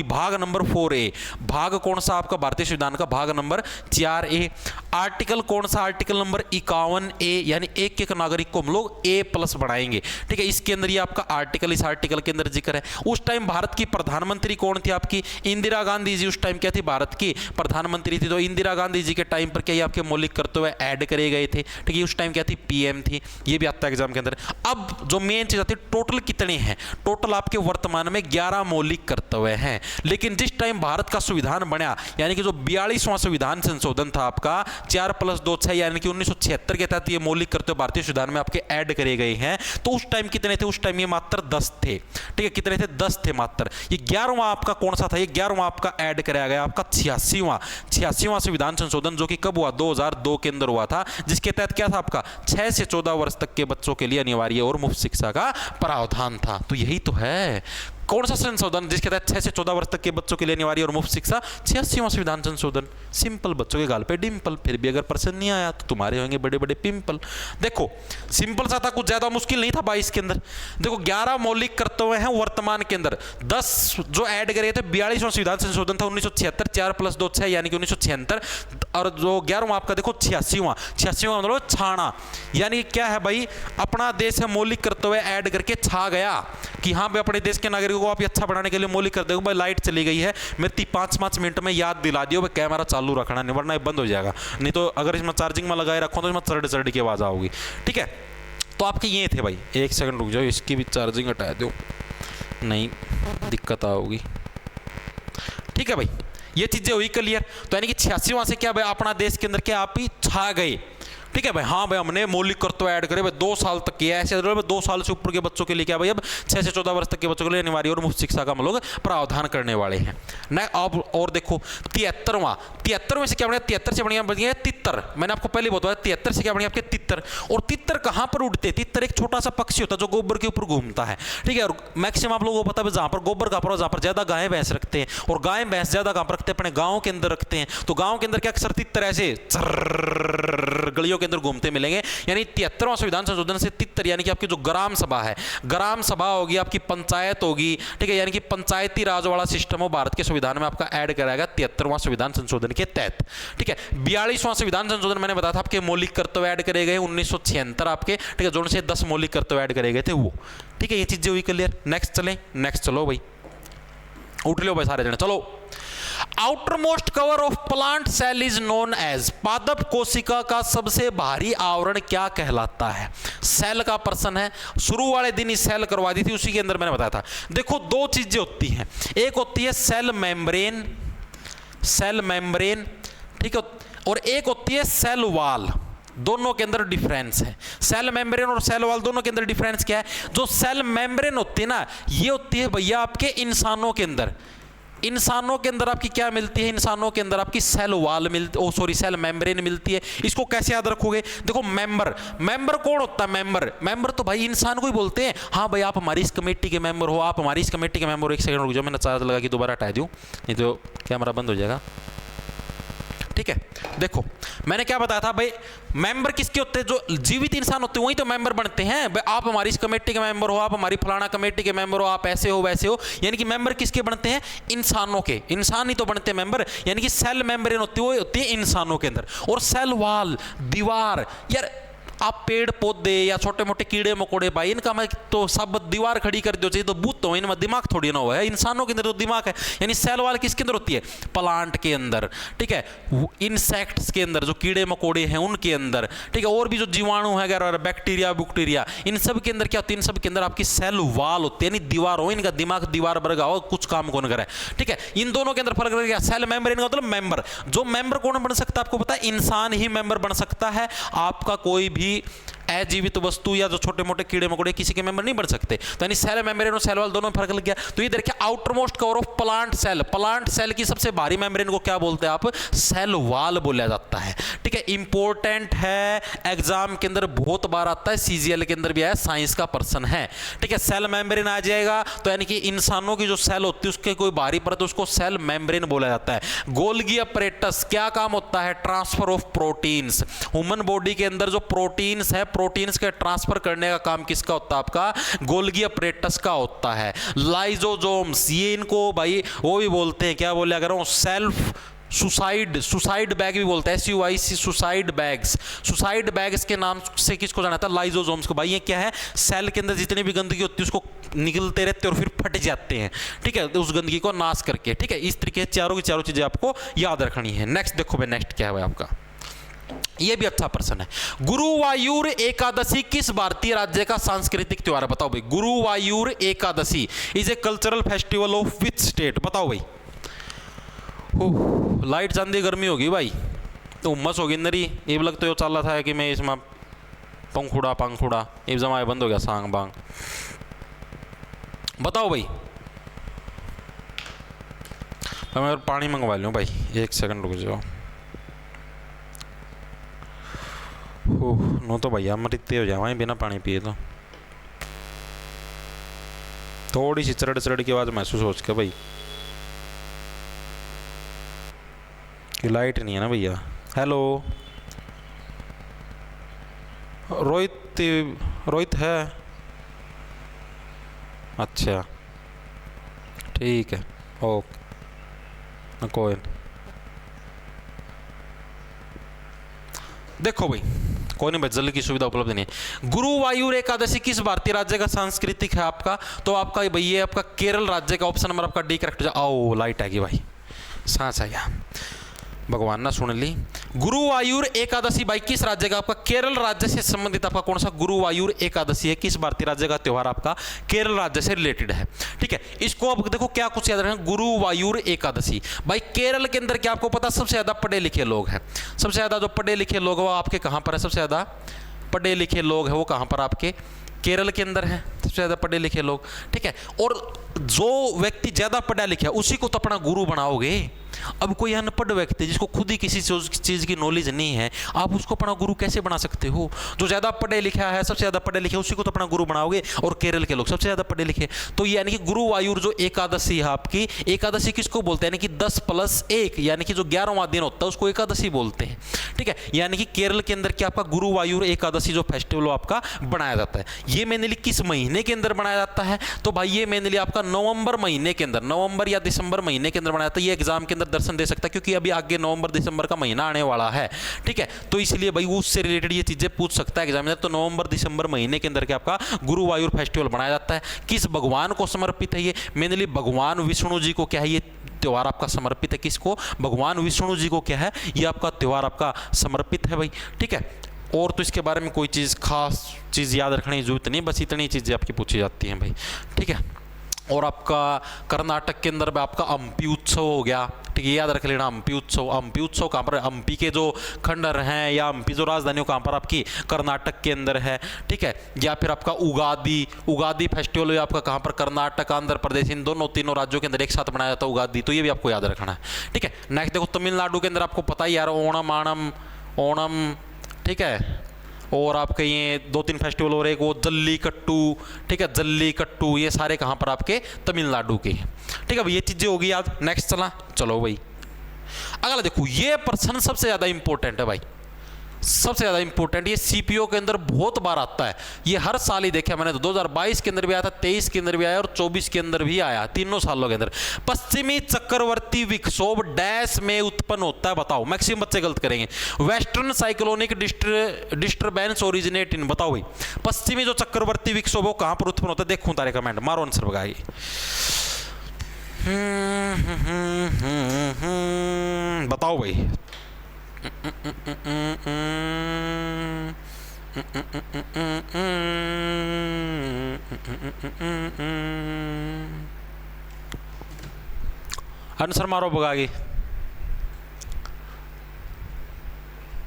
भाग नंबर 4A, भाग कौन सा आपका भारतीय संविधान का, भाग नंबर 4A। आर्टिकल कौन सा, आर्टिकल नंबर 51A, यानी एक नागरिक को हम लोग A+ बढ़ाएंगे, ठीक है। इसके अंदर ये आपका आर्टिकल, इस आर्टिकल के अंदर जिक्र है। उस टाइम भारत की प्रधानमंत्री कौन थी आपकी, इंदिरा गांधी जी उस टाइम क्या थी, भारत की प्रधानमंत्री थी। तो इंदिरा गांधी जी के टाइम पर क्या ये आपके मौलिक कर्तव्य ऐड करे गए थे, ठीक है। उस टाइम क्या थी, PM थी। ये भी आता है एग्जाम के अंदर। अब जो मेन चीज आती है, टोटल कितने हैं, टोटल आपके वर्तमान में 11 मौलिक कर्तव्य हैं। लेकिन जिस टाइम भारत का संविधान बना, यानी कि जो 42वां संविधान संशोधन था आपका, 4+2 6, यानी कि 1976 के तहत ये मौलिक कर्तव्य भारतीय संविधान में आपके ऐड करे गए हैं। तो उस टाइम कितने थे, उस टाइम ये मात्र 10 थे, ठीक है। कितने थे, 10 थे मात्र। ये 11वां आपका कौन सा था, ये 11वां आपका ऐड कराया गया आपका 86वां संविधान संशोधन, जो कि कब हुआ, 2002 के अंदर हुआ था, जिसके तहत क्या था आपका 6 से 14 वर्ष तक के बच्चों के लिए अनिवार्य और मुफ्त शिक्षा का प्रावधान था। तो यही तो है, कौन सा संशोधन जिसके तहत 6 से 14 वर्ष तक के बच्चों के लिए अनिवार्य और मुफ्त शिक्षा, 86वां संविधान संशोधन। सिंपल, बच्चों के गाल पे डिंपल। फिर भी अगर प्रश्न नहीं आया तो तुम्हारे होंगे बड़े बड़े पिंपल। देखो सिंपल सा था, कुछ ज्यादा मुश्किल नहीं था 22 के अंदर। देखो 11 मौलिक कर्तव्य हैं वर्तमान के अंदर, 10 जो ऐड करे थे। 42वां संविधान संशोधन था 1976, 4+2 6, यानी कि 1976, और जो 11वां आपका देखो 86वां मतलब छाना, यानी क्या है भाई, अपना देश है मौलिक कर्तव्य ऐड करके छा गया कि हाँ भाई अपने देश के नागरिकों को आप अच्छा बनाने के लिए मौलिक कर देगा। भाई लाइट चली गई है, मेरी 5-5 मिनट में याद दिला दियो भाई कैमरा चालू रखना, नहीं वरना बंद हो जाएगा। नहीं तो अगर इसमें चार्जिंग में लगाए रखो तो इसमें चरड की आवाज आओगी, ठीक है। तो आपके ये थे भाई, 1 सेकंड रुक जाओ, इसकी भी चार्जिंग हटा दो, नहीं दिक्कत आओगी, ठीक है भाई। ये चीजें हुई क्लियर। तो यानी कि 86वां से क्या भाई अपना देश के अंदर क्या आप ही छा गए। ठीक है भाई, हाँ भाई हमने मौलिक कर्तव्य ऐड करे भाई 2 साल तक किया ऐसे 2 साल से ऊपर के बच्चों के लिए क्या भाई अब 6 से 14 वर्ष तक के बच्चों के लिए अनिवार्य और मुफ्त शिक्षा का हम लोग प्रावधान करने वाले हैं ना। अब और देखो 73वें से क्या बढ़िया, 73 से बढ़िया बढ़िया तितर। मैंने आपको पहले बताया 73 से क्या बढ़िया आपके तितर। और तितर कहाँ पर उड़ते? तितर एक छोटा सा पक्षी होता है जो गोबर के ऊपर घूमता है। ठीक है, और मैक्सिमम आप लोगों को पता है जहां पर गोबर का जहां पर ज्यादा गाय भैंस रखते हैं, और गाय भैंस ज्यादा कहां पर रखते हैं? अपने गाँव के अंदर रखते हैं। तो गाँव के अंदर क्या अक्सर तितर ऐसे गलियों के अंदर घूमते मिलेंगे। यानी 73वां संविधान संशोधन से तितर यानी कि आपकी जो ग्राम सभा है, ग्राम सभा होगी, आपकी पंचायत होगी। ठीक है, यानी कि पंचायती राज वाला सिस्टम हो भारत के संविधान में आपका ऐड कराएगा 73वां संविधान संशोधन के तहत। ठीक है, 42वां संविधान संशोधन मैंने बताया था आपके मौलिक कर्तव्य ऐड करे गए 1976 आपके। ठीक है, जो से 10 मौलिक कर्तव्य ऐड करे गए थे वो। ठीक है, ये चीजें हुई क्लियर। नेक्स्ट चले, नेक्स्ट चलो भाई, उठ लो भाई सारे जने, चलो। Outer most cover of plant cell is known as, पादप कोशिका का सबसे बाहरी आवरण क्या कहलाता है? सेल का प्रश्न है, शुरू वाले दिन ही सेल करवा दी थी, उसी के अंदर मैंने बताया था। देखो 2 चीजें होती हैं, एक होती है सेल मेम्ब्रेन, सेल मेम्ब्रेन, ठीक है, और एक होती है सेल वॉल। दोनों के अंदर डिफरेंस है। सेल मेम्ब्रेन और सेल वॉल दोनों के अंदर डिफरेंस क्या है? जो सेल मेम्ब्रेन होती है ना, ये होती है भैया आपके इंसानों के अंदर। इंसानों के अंदर आपकी क्या मिलती है? इंसानों के अंदर आपकी सेल वॉल मिलती, सेल मेम्ब्रेन मिलती है। इसको कैसे याद रखोगे? देखो मेंबर कौन होता है? मेंबर तो भाई इंसान को ही बोलते हैं। हाँ भाई आप हमारी इस कमेटी के मेंबर हो, आप हमारी इस कमेटी के मेंबर हो। एक सेकंड रुक जाओ, मैंने चार्ज लगा कि दोबारा हटा दूं, नहीं तो कैमरा बंद हो जाएगा। ठीक है, देखो मैंने क्या बताया था भाई, मेंबर किसके होते हैं? जो जीवित इंसान होते हैं वही तो मेंबर बनते हैं। भाई आप हमारी इस कमेटी के मेंबर हो, आप हमारी फलाना कमेटी के मेंबर हो, आप ऐसे हो वैसे हो। यानी कि मेंबर किसके बनते हैं? इंसानों के। इंसान ही तो बनते हैं मेंबर। यानी कि सेल मेम्ब्रेन होती है वो होती है इंसानों के अंदर। और सेल वॉल, दीवार, यार आप पेड़ पौधे या छोटे मोटे कीड़े मकोड़े भाई इनका मैं तो सब दीवार खड़ी कर दो चाहिए तो बूथ तो इनमें दिमाग थोड़ी ना हुआ है। इंसानों के अंदर तो दिमाग है। यानी सेल वाल किसके अंदर होती है? प्लांट के अंदर। ठीक है, इंसेक्ट्स के अंदर, जो कीड़े मकोड़े हैं उनके अंदर। ठीक है, और भी जो जीवाणु है अगर बैक्टीरिया इन सब के अंदर क्या होती है? इन सब के अंदर आपकी सेल वाल होती है, यानी दीवार हो। इनका दिमाग दीवार बरगा हो, कुछ काम कौन करे। ठीक है, इन दोनों के अंदर फर्क रह गया। सेल मेम्ब्रेन का मतलब मेंबर। जो मेंबर कौन बन सकता है आपको पता है? इंसान ही मेंबर बन सकता है। आपका कोई भी अजीवित वस्तु या जो छोटे मोटे कीड़े मकोड़े किसी के मेंबर नहीं बन सकते। तो यानी सेल मेम्ब्रेन और सेल वॉल दोनों में फर्क लग गया। तो ये देखिए outer most cover of plant cell, plant cell की सबसे बाहरी मेम्ब्रेन को क्या बोलते हैं आप? सेल वॉल बोला जाता है। ठीक है, इंपॉर्टेंट है, एग्जाम के अंदर बहुत बार आता है, सीजीएल के अंदर भी आया, साइंस का पर्सन है। ठीक है, सेल मेम्ब्रेन आ जाएगा तो यानी कि इंसानों की जो सेल होती है उसके कोई बाहरी परत उसको सेल मेम्ब्रेन बोला जाता है। गोल्गी अपरेटस क्या काम होता है? Transfer of proteins. Human body के अंदर जो प्रोटीन्स है, प्रोटीन्स के ट्रांसफर करने का काम किसका होता है? आपका गोल्गी अपरेटस का होता है। लाइजोसोम्स, ये इनको भाई वो भी बोलते हैं, क्या बोले अगर सेल्फ सुसाइड बैग भी बोलते हैं, SUIC, सुसाइड बैग्स के नाम से किसको जाना था? लाइजोसोम्स को। भाई ये क्या है? सेल के अंदर जितनी भी गंदगी होती है उसको निकलते रहते हैं और फिर फट जाते हैं। ठीक है, उस गंदगी को नाश करके। ठीक है, इस तरीके से चारों की चारों चीजें आपको याद रखनी है। नेक्स्ट देखो भाई, नेक्स्ट क्या है आपका? ये भी अच्छा प्रश्न है। गुरुवायूर एकादशी किस भारतीय राज्य का सांस्कृतिक त्योहार है? बताओ भाई। Guruvayur Ekadashi is a cultural festival of which state? बताओ भाई। लाइट चांदी गर्मी होगी भाई, तो उम्मस होगी नरी। ये भी लगता है चल रहा था कि मैं इसमें पंखुड़ा ये जमाए बंद हो गया सांग बांग। बताओ भाई। मैं पानी मंगवा लूँ भाई, 1 सेकंड रुक जाओ। नो तो भैया मरते हो जाए बिना पानी पिए। तो थोड़ी सी चरड़ की आवाज़ महसूस हो सके भाई। लाइट नहीं है ना भैया। हेलो रोहित है? अच्छा ठीक है, ओके कोई। देखो भाई कोई नहीं भाई, जल की सुविधा उपलब्ध नहीं है। गुरुवायूर एकादशी किस भारतीय राज्य का सांस्कृतिक है आपका? तो आपका भाई ये आपका केरल राज्य का। ऑप्शन नंबर आपका डी करेक्ट। आओ लाइट आएगी भाई, सांस आ गया, भगवान ना सुन ली। गुरुवायूर एकादशी भाई किस राज्य का? आपका केरल राज्य से संबंधित आपका कौन सा गुरुवायूर एकादशी है? किस भारतीय राज्य का त्योहार आपका केरल राज्य से रिलेटेड है? ठीक है, इसको अब देखो क्या कुछ याद रखना, गुरुवायूर एकादशी। भाई केरल के अंदर क्या आपको पता, सबसे ज्यादा पढ़े लिखे लोग हैं। सबसे ज्यादा जो पढ़े लिखे लोग वो आपके कहां पर है? सबसे ज्यादा पढ़े लिखे लोग हैं वो कहां पर? आपके केरल के अंदर है सबसे ज्यादा पढ़े लिखे लोग। ठीक है, और जो व्यक्ति ज्यादा पढ़ा लिखा है उसी को तो अपना गुरु बनाओगे। अब कोई अनपढ़ व्यक्ति जिसको खुद ही किसी चीज की नॉलेज नहीं है, आप उसको अपना गुरु कैसे बना सकते हो? जो ज्यादा पढ़े लिखा है, सबसे ज्यादा पढ़े लिखे, उसी को तो अपना गुरु बनाओगे। और केरल के लोग सबसे ज्यादा पढ़े लिखे, तो यानी कि गुरुवायूर जो एकादशी है आपकी, एकादशी किसको बोलते हैं? यानी कि 10+1 यानी कि जो 11वां दिन होता है उसको एकादशी बोलते हैं। ठीक है, यानी कि केरल के अंदर क्या आपका गुरुवायूर एकादशी जो फेस्टिवल आपका बनाया जाता है, ये मेनली किस महीने के अंदर बनाया जाता है? तो भाई ये मेनली आपका नवंबर महीने के अंदर, नवंबर या दिसंबर महीने के अंदर बनाया जाता है। ये एग्जाम के अंदर दर्शन दे सकता है क्योंकि अभी आगे नवंबर दिसंबर का महीना आने वाला है। ठीक है, तो इसलिए भाई उससे रिलेटेड ये चीजें पूछ सकता है एग्जामिनर। तो नवंबर दिसंबर महीने के अंदर क्या आपका गुरुवायूर फेस्टिवल बनाया जाता है। किस भगवान को समर्पित है ये? मेनली भगवान विष्णु जी को क्या है ये त्योहार आपका समर्पित है? किसको? भगवान विष्णु जी को क्या है ये आपका त्योहार आपका समर्पित है भाई। ठीक है, और तो इसके बारे में कोई चीज़ खास चीज़ याद रखने की जरूरत नहीं, बस इतनी चीज़ें आपकी पूछी जाती हैं भाई। ठीक है, और आपका कर्नाटक के अंदर आपका हम्पी उत्सव हो गया। ठीक है, याद रख लेना हम्पी उत्सव। हम्पी उत्सव कहाँ पर? हम्पी के जो खंडर हैं या हम्पी जो राजधानी कहाँ पर आपकी? कर्नाटक के अंदर है। ठीक है, या फिर आपका उगादी फेस्टिवल आपका कहाँ पर? कर्नाटक, आंध्र प्रदेश, इन दोनों तीनों राज्यों के अंदर एक साथ मनाया जाता है उगादी। तो ये भी आपको याद रखना है। ठीक है, नेक्स्ट देखो तमिलनाडु के अंदर आपको पता ही यार ओणम। ठीक है, और आपके ये 2-3 फेस्टिवल और एक वो जल्लीकट्टू। ठीक है, जल्लीकट्टू ये सारे कहाँ पर? आपके तमिलनाडु के। ठीक है भाई, ये चीजें होगी याद। नेक्स्ट चलो भाई अगला देखो, ये प्रश्न सबसे ज्यादा इंपॉर्टेंट है भाई, सबसे ज्यादा इंपॉर्टेंट। ये सीपीओ के अंदर बहुत बार आता है, ये हर साल ही देखा मैंने। तो 2022 के अंदर भी आया था, 23 के अंदर भी आया और 24 के अंदर भी आया, तीनों सालों के अंदर। पश्चिमी चक्रवर्ती विक्षोभ डैश में उत्पन्न होता है, बताओ। मैक्सिमम बच्चे गलत करेंगे। Western cyclonic disturbance originate in, बताओ भाई पश्चिमी जो चक्रवर्ती विक्षोभ हो कहां पर उत्पन्न होता है? देखूं तारे कमेंट मारो, आंसर बताइए। बताओ भाई। आंसर मारो बगागी।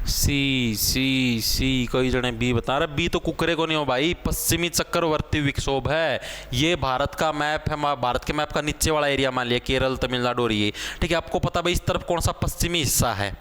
सी कोई जने बी बता रहे। बी तो कुकरे को नहीं हो भाई, पश्चिमी चक्रवर्ती विक्षोभ है। ये भारत का मैप है, भारत के मैप का नीचे वाला एरिया मान लिया, केरल तमिलनाडु और ये। ठीक है, आपको पता भाई इस तरफ कौन सा पश्चिमी हिस्सा है?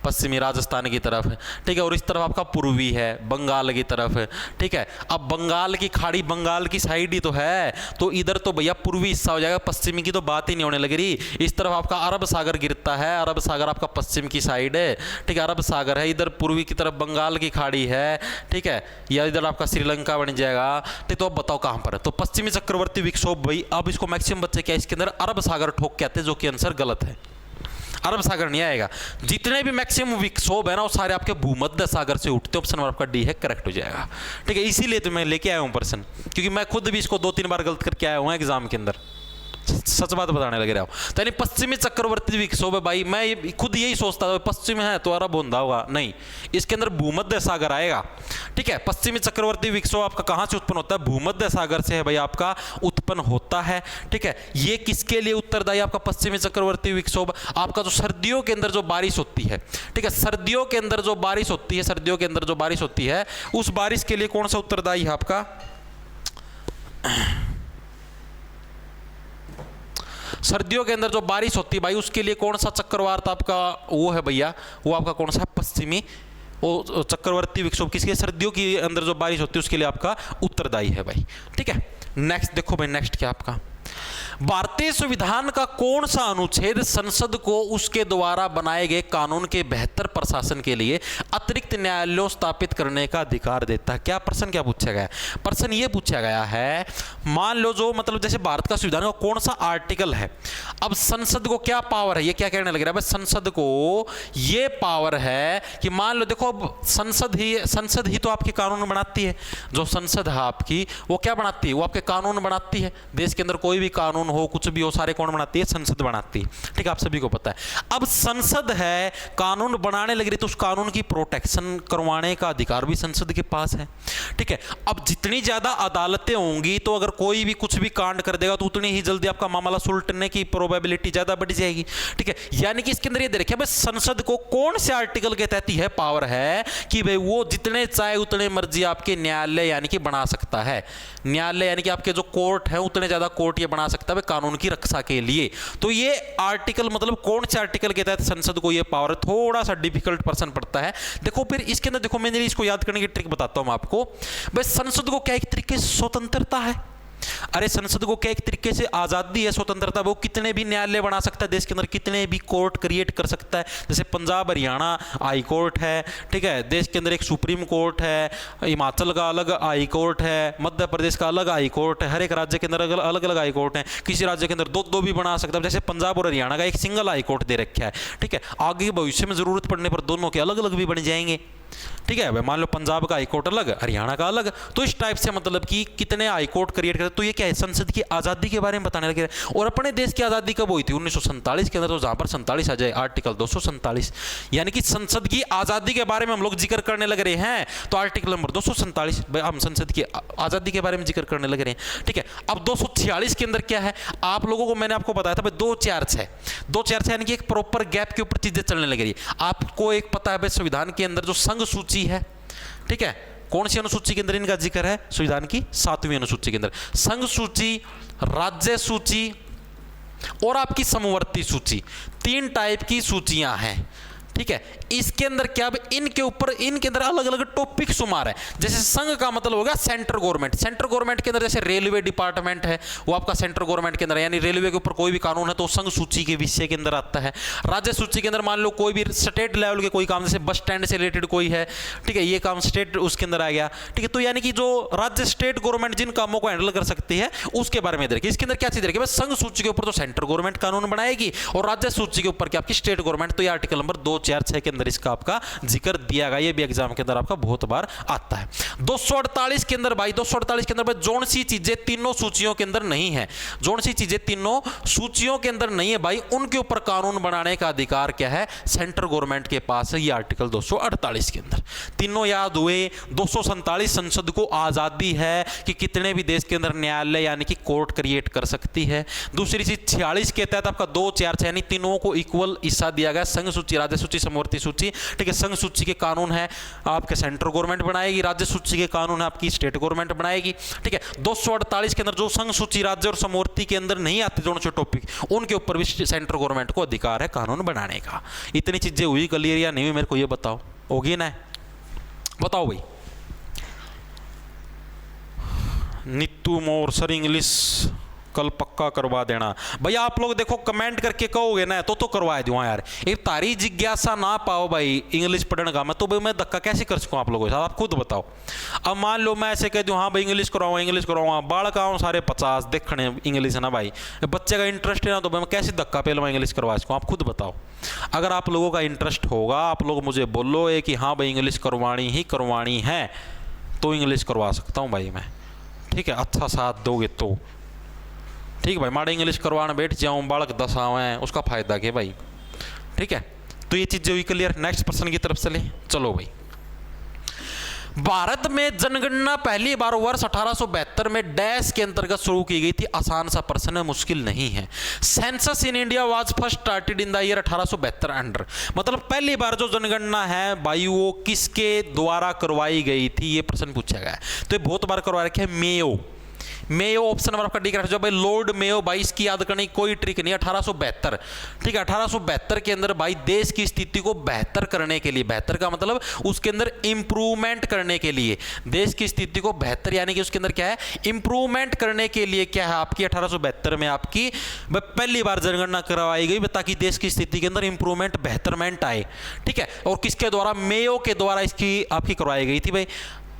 पश्चिमी राजस्थान की तरफ है। ठीक है, और इस तरफ आपका पूर्वी है, बंगाल की तरफ है। ठीक है, अब बंगाल की खाड़ी बंगाल की साइड ही तो है, तो इधर तो भैया पूर्वी हिस्सा हो जाएगा, पश्चिमी की तो बात ही नहीं होने लग रही। इस तरफ आपका अरब सागर गिरता है, अरब सागर आपका पश्चिम की साइड है। ठीक है, अरब सागर है, इधर पूर्वी की तरफ बंगाल की खाड़ी है। ठीक है, या इधर आपका श्रीलंका बन जाएगा। ठीक, तो अब बताओ कहां पर है? तो पश्चिमी चक्रवर्ती विक्षोभ भाई, अब इसको मैक्सिमम बच्चे क्या इसके अंदर अरब सागर ठोक के आते हैं, जो कि आंसर गलत है। अरब सागर नहीं आएगा। जितने भी मैक्सिमम विक्षोभ है ना वो सारे आपके भूमध्य सागर से उठते। ऑप्शन नंबर आपका डी है, करेक्ट हो जाएगा। ठीक है, इसीलिए तो मैं लेके आया हूं प्रश्न, क्योंकि मैं खुद भी इसको 2-3 बार गलत करके आया हूं एग्जाम के अंदर, सच बात बताने लग रहा हूं। तो यानी पश्चिमी चक्रवर्ती विक्षोभ है भाई, मैं खुद यही सोचता था पश्चिम है तो अरब होता होगा, नहीं, इसके अंदर भूमध्य सागर आएगा। ठीक है, पश्चिमी चक्रवर्ती विक्षोभ आपका कहां से उत्पन्न होता है? भूमध्य सागर से है भाई आपका उत्पन्न होता है। ठीक है, ये किसके लिए उत्तरदायी आपका पश्चिमी चक्रवर्ती विक्षोभ? आपका जो सर्दियों के अंदर जो बारिश होती है। ठीक है, सर्दियों के अंदर जो बारिश होती है, सर्दियों के अंदर जो बारिश होती है, उस बारिश के लिए कौन सा उत्तरदायी है आपका? सर्दियों के अंदर जो बारिश होती है भाई, उसके लिए कौन सा चक्रवात आपका वो है भैया? वो आपका कौन सा? पश्चिमी वो चक्रवर्ती विक्षोभ किसके? सर्दियों के अंदर जो बारिश होती है उसके लिए आपका उत्तरदायी है भाई। ठीक है, नेक्स्ट देखो भाई, नेक्स्ट क्या आपका? भारतीय संविधान का कौन सा अनुच्छेद संसद को उसके द्वारा बनाए गए कानून के बेहतर प्रशासन के लिए अतिरिक्त न्यायालयों स्थापित करने का अधिकार देता है? क्या प्रश्न क्या पूछा गया? प्रश्न ये पूछा गया है, मान लो जो मतलब जैसे भारत का संविधान का कौन सा आर्टिकल है, अब संसद को क्या पावर है, ये क्या कहने लग रहा है भाई, संसद को ये पावर है कि मान लो देखो, अब संसद ही तो आपके कानून बनाती है। जो संसद है आपकी वो क्या बनाती है, वो आपके कानून बनाती है। देश के अंदर कोई भी कानून हो, कुछ भी हो, सारे कौन बनाती है, संसद बनाती है। ठीक है, आप सभी को पता है। अब संसद है, कानून बनाने लग रही तो उस कानून की प्रोटेक्शन करवाने का अधिकार भी संसद के पास है। ठीक है, अब जितनी ज्यादा अदालतें होंगी तो अगर कोई भी कुछ भी कांड कर देगा तो उतनी ही जल्दी आपका मामला सुलटने की प्रोबेबिलिटी ज्यादा बढ़ जाएगी। ठीक है, यानी कि इसके अंदर ये देखिए भाई, संसद को कौन से आर्टिकल के तहत यह पावर है कि भाई वो जितने चाहे उतने मर्जी आपके न्यायालय यानी कि बना सकता है। न्यायालय यानी कि आपके जो कोर्ट है उतने ज्यादा कोर्ट ये बना सकता है कानून की रक्षा के लिए। तो ये आर्टिकल मतलब कौन से आर्टिकल के तहत संसद को ये पावर, थोड़ा सा डिफिकल्ट पर्सन पड़ता है। देखो फिर इसके अंदर देखो, मैं इसको याद करने की ट्रिक बताता हूं आपको। भाई संसद को क्या एक तरीके से स्वतंत्रता है, अरे संसद को क्या एक तरीके से आजादी है, स्वतंत्रता। वो कितने भी न्यायालय बना सकता है, देश के अंदर कितने भी कोर्ट क्रिएट कर सकता है। जैसे पंजाब हरियाणा हाई कोर्ट है, ठीक है, देश के अंदर एक सुप्रीम कोर्ट है, हिमाचल का अलग हाई कोर्ट है, मध्य प्रदेश का अलग हाई कोर्ट है, हर एक राज्य के अंदर अलग अलग हाई कोर्ट है। किसी राज्य के अंदर दो दो भी बना सकता है, जैसे पंजाब और हरियाणा का एक सिंगल हाई कोर्ट दे रखा है। ठीक है, आगे भविष्य में जरूरत पड़ने पर दोनों के अलग अलग भी बन जाएंगे। ठीक है, मान लो पंजाब का हाईकोर्ट अलग, हरियाणा का अलग, तो इस टाइप से मतलब कि कितने हाईकोर्ट क्रिएट करते। तो ये क्या है, संसद की आजादी के बारे में बताने लगे। और अपने देश की आजादी कब हुई थी, 1947 के अंदर। तो जहां पर 47 आ जाए, आर्टिकल 247, यानी कि संसद की आजादी के बारे में हम लोग जिक्र करने लग रहे हैं, तो आर्टिकल नंबर 247 हम संसद की आजादी के बारे में जिक्र करने लग रहे हैं। ठीक है, अब 246 के अंदर क्या है, आप लोगों को मैंने आपको बताया था भाई 246 यानी कि एक प्रॉपर गैप के ऊपर चीजें चलने लग रही है। आपको एक पता है भाई, संविधान के अंदर जो संघ सूची है, ठीक है, कौन सी अनुसूची के अंदर इनका जिक्र है, संविधान की 7वीं अनुसूची के अंदर संघ सूची, राज्य सूची और आपकी समवर्ती सूची, 3 टाइप की सूचियां हैं। ठीक है, इसके अंदर क्या, इनके ऊपर इनके अंदर अलग अलग टॉपिक शुमार है। जैसे संघ का मतलब होगा सेंट्रल गवर्नमेंट। सेंट्रल गवर्नमेंट के अंदर जैसे रेलवे डिपार्टमेंट है, वो आपका सेंट्रल गवर्नमेंट के अंदर, यानी रेलवे के ऊपर कोई भी कानून है तो संघ सूची के विषय के अंदर आता है। राज्य सूची के अंदर मान लो कोई भी स्टेट लेवल के कोई काम, जैसे बस स्टैंड से रिलेटेड कोई है, ठीक है, ये काम स्टेट उसके अंदर आ गया। ठीक है, तो यानी कि जो राज्य स्टेट गवर्नमेंट जिन कामों को हैंडल कर सकती है उसके बारे में देखिए। इसके अंदर क्या चीज देखिए, संघ सूची के ऊपर तो सेंट्रल गवर्नमेंट कानून बनाएगी और राज्य सूची के ऊपर क्या आपकी स्टेट गवर्नमेंट। तो ये आर्टिकल नंबर 246 के अंदर आपका जिक्र दिया गया, ये भी एग्जाम के अंदर आपका बहुत बार आता है। 248 के अंदर भाई, 248 के अंदर भाई जोन सी चीजें तीनों सूचियों के अंदर नहीं है, जोन सी चीजें तीनों सूचियों के अंदर नहीं है भाई, उनके ऊपर कानून बनाने का अधिकार क्या है, सेंट्रल गवर्नमेंट के पास है। ये आर्टिकल 248 के अंदर तीनों याद हुए। 247 संसद को आजादी है कि कितने भी देश के अंदर न्यायालय यानी कि कोर्ट क्रिएट कर सकती है। दूसरी चीज 46 के तहत आपका 246 यानी तीनों को इक्वल हिस्सा दिया गया, संघ सूची, राज्य सूची, समवर्ती सूची। ठीक है, संघ सूची के कानून है आपके सेंट्रल गवर्नमेंट बनाएगी, राज्य सूची के कानून है आपकी स्टेट गवर्नमेंट बनाएगी। ठीक है, 248 के अंदर जो संघ सूची, राज्य और समवर्ती के अंदर नहीं आते दोनों से टॉपिक, उनके ऊपर भी सेंट्रल गवर्नमेंट को अधिकार है कानून बनाने का। इतनी चीजें हुई क्लियर या नहीं हुई, मेरे को ये बताओ, होगी ना, बताओ भाई। नीतू मोर सर इंग्लिश कल पक्का करवा देना भैया। आप लोग देखो कमेंट करके कहोगे ना तो करवा दूंगा यार। एक तारी जिज्ञासा ना पाओ भाई इंग्लिश पढ़ने का, मैं तो भाई मैं धक्का कैसे कर सकूँ आप लोगों के साथ, आप खुद बताओ। अब मान लो मैं ऐसे कह दूँ हाँ भाई इंग्लिश करवाऊंगा, बालक आऊँ सारे 50 देखने इंग्लिश है ना भाई, बच्चे का इंटरेस्ट है ना, तो मैं कैसे धक्का पे मैं इंग्लिश करवा सकूँ, आप खुद बताओ। अगर आप लोगों का इंटरेस्ट होगा, आप लोग मुझे बोलो कि हाँ भाई इंग्लिश करवानी है तो इंग्लिश करवा सकता हूँ भाई मैं। ठीक है, अच्छा साथ दोगे तो ठीक भाई, माड़ा इंग्लिश करवाने बैठ जाऊं, बालक 10 आवे उसका फायदा क्या भाई। ठीक है, तो ये चीजें हुई क्लियर। नेक्स्ट प्रश्न की तरफ चले, चलो भाई। भारत में जनगणना पहली बार वर्ष 1872 में डैश के अंतर्गत शुरू की गई थी। आसान सा प्रश्न है, मुश्किल नहीं है। Census in India was first started in the year 1872 under, मतलब पहली बार जो जनगणना है भाई वो किसके द्वारा करवाई गई थी, ये प्रश्न पूछा गया है। तो ये बहुत बार करवा रखे है, मेयो ऑप्शन नंबर आपका डी का जो भाई लॉर्ड मेयो, भाई इसकी याद करने की कोई ट्रिक नहीं। 1872, ठीक है, 1872 के अंदर भाई देश की स्थिति को बेहतर करने के लिए, बेहतर का मतलब उसके अंदर इंप्रूवमेंट करने के लिए, देश की स्थिति को बेहतर यानी कि उसके अंदर क्या है इंप्रूवमेंट करने के लिए क्या है आपकी 1872 में आपकी पहली बार जनगणना करवाई गई ताकि देश की स्थिति के अंदर इंप्रूवमेंट, बेहतरमेंट आए। ठीक है, और किसके द्वारा, मेयो के द्वारा इसकी आपकी करवाई गई थी भाई।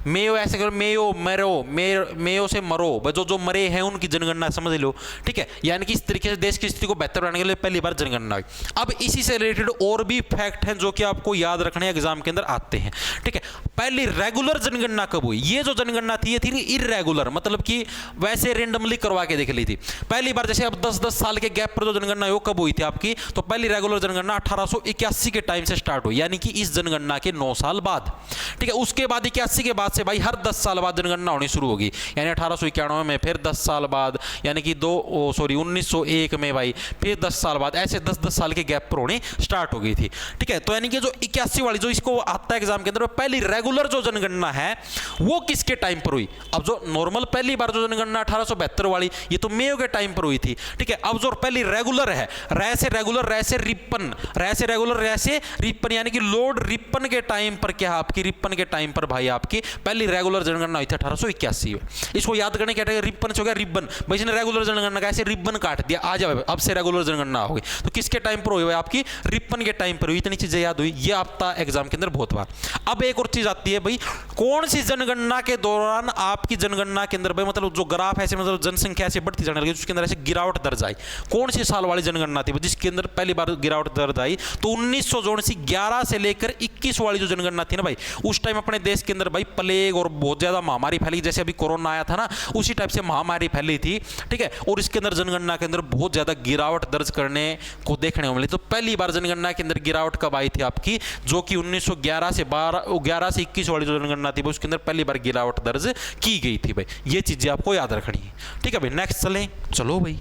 मेयो ऐसे करो, मेयो मरो, मेयो से मरो भाई, जो मरे हैं उनकी जनगणना समझ लो, ठीक है। यानी कि इस तरीके से देश की स्थिति को बेहतर बनाने के लिए पहली बार जनगणना हुई। अब इसी से रिलेटेड और भी फैक्ट हैं जो कि आपको याद रखने एग्जाम के अंदर आते हैं, ठीक है। पहली रेगुलर जनगणना कब हुई? ये जो जनगणना थी ये थी इररेगुलर, मतलब कि वैसे रेंडमली करवा के देख ली थी। पहली बार जैसे अब 10-10 साल के गैप पर जो जनगणना है वो कब हुई थी आपकी? तो पहली रेगुलर जनगणना 1881 के टाइम से स्टार्ट हुई, यानी कि इस जनगणना के 9 साल बाद, ठीक है। उसके बाद 81 के बाद से भाई हर 10 साल बाद जनगणना होनी शुरू होगी, यानी 1891 में, फिर 10 साल बाद, यानी कि 1901 में भाई, फिर 10 साल बाद, ऐसे 10-10 साल के गैप पर होनी स्टार्ट हो गई थी, ठीक है। तो यानी कि जो 81 वाली जो इसको आता है एग्जाम के अंदर, पहली रेगुलर जो जनगणना है वो किसके टाइम पर हुई? अब जो नॉर्मल पहली बार जो जनगणना 1872 वाली, ये तो मेयो के टाइम पर हुई थी, ठीक है। अब जो पहली रेगुलर है, रै से रेगुलर, रै से रिपन, रै से रेगुलर, रै से रिपन, यानी कि लॉर्ड रिपन के टाइम पर, क्या आपकी रिपन के टाइम पर भाई आपकी पहली रेगुलर जनगणना हुई थी 1881 में। इसको याद करने क्या रिपन से हो गया रिबन, भाई इसने रेगुलर जनगणना का ऐसे रिबन काट दिया, आ जाओ अब से रेगुलर जनगणना होगी। तो किसके टाइम पर हुई? आपकी रिपन के टाइम पर हुई। इतनी चीजें याद हुई, ये आपका एग्जाम के अंदर बहुत बार। अब एक और चीज आती है भाई, कौन सी जनगणना के दौरान आपकी जनगणना के अंदर भाई मतलब जो ग्राफ ऐसे मतलब जनसंख्या ऐसे बढ़ती जाने लगी, उसके अंदर ऐसे गिरावट दर्ज आई? कौन सी साल वाली जनगणना थी जिसके अंदर पहली बार गिरावट दर्ज आई? तो 1911 से लेकर 21 वाली जो जनगणना थी ना भाई, उस टाइम अपने देश के अंदर भाई प्लेग और बहुत ज्यादा महामारी फैली, जैसे अभी कोरोना आया था ना, उसी टाइप से महामारी फैली थी, ठीक है। और इसके अंदर जनगणना के अंदर बहुत ज्यादा गिरावट दर्ज करने को देखने को मिली। तो पहली बार जनगणना के अंदर गिरावट कब आई थी आपकी? जो कि 1911 से 21 वाली जो जनगणना थी उसके अंदर पहली बार गिरावट दर्ज की गई थी भाई। ये चीजें आपको याद रखनी है, ठीक है भाई। नेक्स्ट चलें, चलो भाई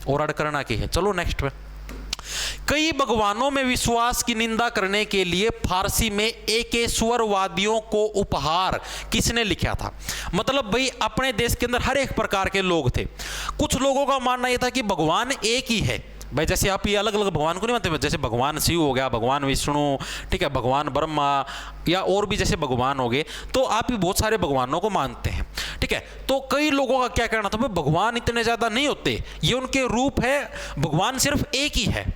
और ऐड करना की है, चलो नेक्स्ट पे। कई भगवानों में विश्वास की निंदा करने के लिए फारसी में एकेश्वरवादियों को उपहार किसने लिखा था? मतलब भाई अपने देश के अंदर हर एक प्रकार के लोग थे। कुछ लोगों का मानना यह था कि भगवान एक ही है भाई, जैसे आप ये अलग अलग भगवान को नहीं मानते, जैसे भगवान शिव हो गया, भगवान विष्णु, ठीक है, भगवान ब्रह्मा, या और भी जैसे भगवान हो गए, तो आप भी बहुत सारे भगवानों को मानते हैं, ठीक है। तो कई लोगों का क्या कहना था भाई भगवान इतने ज्यादा नहीं होते, ये उनके रूप है, भगवान सिर्फ एक ही है,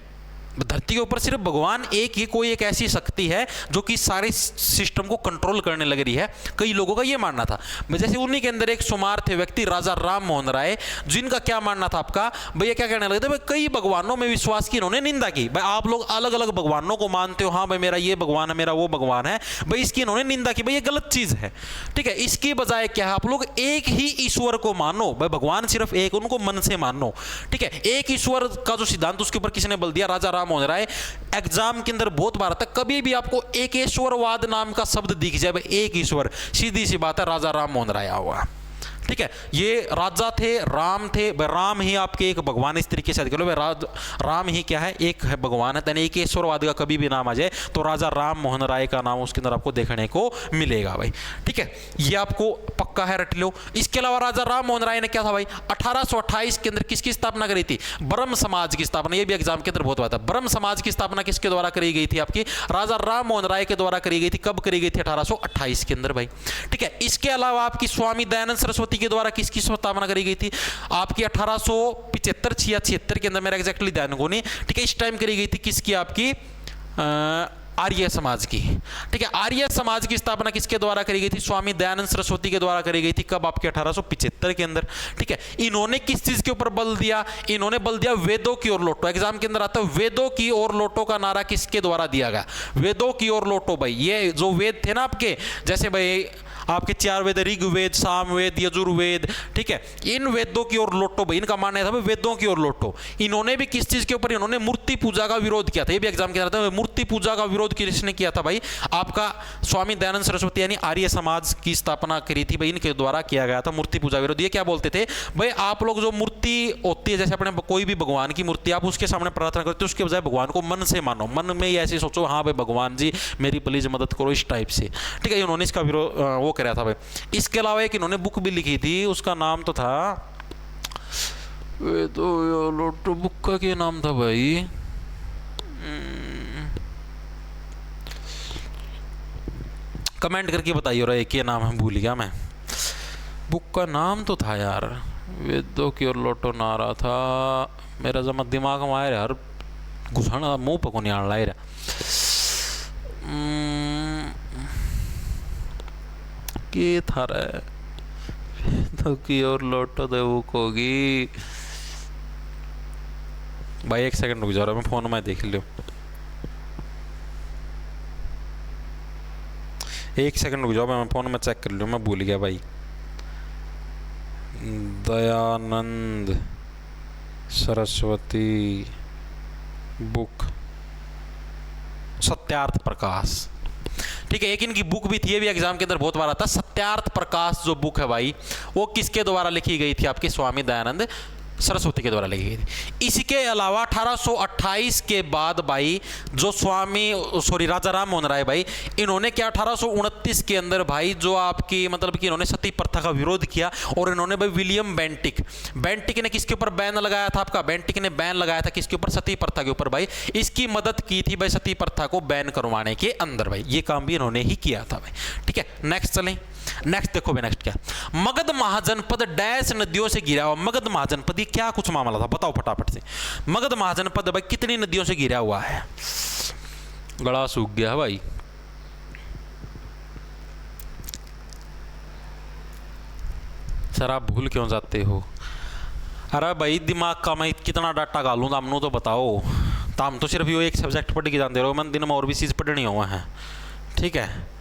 धरती के ऊपर सिर्फ भगवान एक ही, कोई एक ऐसी शक्ति है जो कि सारे सिस्टम को कंट्रोल करने लग रही है। कई लोगों का यह मानना था। जैसे उन्हीं के अंदर एक शुमार थे व्यक्ति राजा राम मोहन राय, जिनका क्या मानना था आपका भैया, क्या कहने लगे थे भाई कई भगवानों में विश्वास की इन्होंने निंदा की। भाई आप लोग अलग अलग भगवानों को मानते हो, हाँ भाई मेरा ये भगवान है, मेरा वो भगवान है, भाई इसकी इन्होंने निंदा की, भाई ये गलत चीज है, ठीक है। इसकी बजाय क्या है, आप लोग एक ही ईश्वर को मानो, भाई भगवान सिर्फ एक, उनको मन से मानो, ठीक है। एक ईश्वर का जो सिद्धांत उसके ऊपर किसने बल दिया? राजा राम मोहन राय। एग्जाम के अंदर बहुत बार आता है, कभी भी आपको एकेश्वरवाद नाम का शब्द दिख जाए, भाई एक ईश्वर, सीधी सी बात है राजा राम मोहन राय हुआ, ठीक है। ये राजा थे, राम थे, राम ही आपके एक भगवान, इस तरीके से करो राम ही क्या है, एक है भगवान है। यानी एकेश्वरवाद का कभी भी नाम आ जाए तो राजा राम मोहन राय का नाम उसके अंदर आपको देखने को मिलेगा भाई, ठीक है। ये आपको पक्का है, रट लो। इसके अलावा राजा राम मोहन राय ने क्या था भाई, 1828 के अंदर किसकी स्थापना करी थी? ब्रह्म समाज की स्थापना। ये भी एग्जाम के अंदर बहुत बात है। ब्रह्म समाज की स्थापना किसके द्वारा करी गई थी? आपकी राजा राम मोहन राय के द्वारा करी गई थी। कब करी गई थी? 1828 के अंदर भाई, ठीक है। इसके अलावा आपकी स्वामी दयानंद सरस्वती के द्वारा किसकी स्थापना करी गई थी? आपकी 1875 या 76 के अंदर, मेरा एग्जैक्टली ध्यान को नहीं, ठीक है। इस टाइम करी गई थी किसकी? आपकी आर्य समाज की, ठीक है। आर्य समाज की स्थापना किसके द्वारा करी गई थी? स्वामी दयानंद सरस्वती के द्वारा करी गई थी। कब? आपके 1875 के अंदर, ठीक है। इन्होंने किस चीज के ऊपर बल दिया? इन्होंने बल दिया वेदों की ओर लौटो। एग्जाम के अंदर आता है वेदों की ओर लौटो का नारा किसके द्वारा दिया गया? वेदों की ओर लौटो भाई। ये जो वेद थे ना आपके, जैसे भाई आपके 4 वेद, ऋग्वेद, सामवेद, यजुर्वेद, ठीक है, इन वेदों की ओर लौटो भाई। इनका मानना था भाई वेदों की ओर लौटो। इन्होंने भी किस चीज के ऊपर? इन्होंने मूर्ति पूजा का विरोध किया था। ये भी एग्जाम के अंदर आता है। मूर्ति पूजा का विरोध किसने किया था भाई? आपका स्वामी दयानंद सरस्वती, यानी आर्य समाज की स्थापना करी थी भाई, इनके द्वारा किया गया था मूर्ति पूजा विरोध। ये क्या बोलते थे भाई, आप लोग जो मूर्ति होती है, जैसे अपने कोई भी भगवान की मूर्ति आप उसके सामने प्रार्थना करते हो, उसके बजाय भगवान को मन से मानो, मन में ही ऐसे सोचो हाँ भाई भगवान जी मेरी प्लीज मदद करो, इस टाइप से, ठीक है। इन्होंने इसका विरोध वो कराया था भाई। इसके अलावा एक इन्होंने बुक भी लिखी थी, उसका नाम तो था लोटो, बुक का क्या नाम था भाई? कमेंट करके बताइए रहा क्या नाम है, भूल गया मैं। बुक का नाम तो था यार, वेदों की ओर लौटो नारा था, मेरा जमा दिमाग में आया हर घुसाना मुंह पर को नहीं आने रहा। की थारे तो की और लौटो देवुक होगी। भाई 1 सेकंड रुक जाओ, मैं फोन में देख लियो। 1 सेकंड रुक जाओ, मैं फोन में चेक कर लियो, मैं भूल गया भाई। दयानंद सरस्वती बुक सत्यार्थ प्रकाश, ठीक है। एक इनकी बुक भी थी, ये भी एग्जाम के अंदर बहुत बार आता है। सत्यार्थ प्रकाश जो बुक है भाई, वो किसके द्वारा लिखी गई थी? आपके स्वामी दयानंद सरस्वती के द्वारा लिखी गई थी। इसके अलावा 1828 के बाद भाई जो राजा राम मोहन राय भाई, इन्होंने क्या 1829 के अंदर भाई जो आपकी मतलब कि इन्होंने सती प्रथा का विरोध किया, और इन्होंने भाई विलियम बेंटिक ने किसके ऊपर बैन लगाया था? आपका बेंटिक ने बैन लगाया था किसके ऊपर? सती प्रथा के ऊपर भाई। इसकी मदद की थी भाई सती प्रथा को बैन करवाने के अंदर भाई, ये काम भी इन्होंने ही किया था भाई, ठीक है। नेक्स्ट चलें। नेक्स्ट देखो भाई, नेक्स्ट क्या, मगध महाजनपद डैश नदियों से घिरा हुआ। मगध महाजनपद ये क्या कुछ मामला था, बताओ फटाफट से। मगध महाजनपद भाई कितनी नदियों से घिरा हुआ है? गला सूख गया भाई। सर आप भूल क्यों जाते हो? अरे भाई दिमाग का मैं कितना डाटा गालूं हमने तो बताओ। तो हम तो सिर्फ यो एक सब्जेक्ट पढ़ के जानते रहो, मैं दिन में और भी चीज़ पढ़नी हुआ है, ठीक है।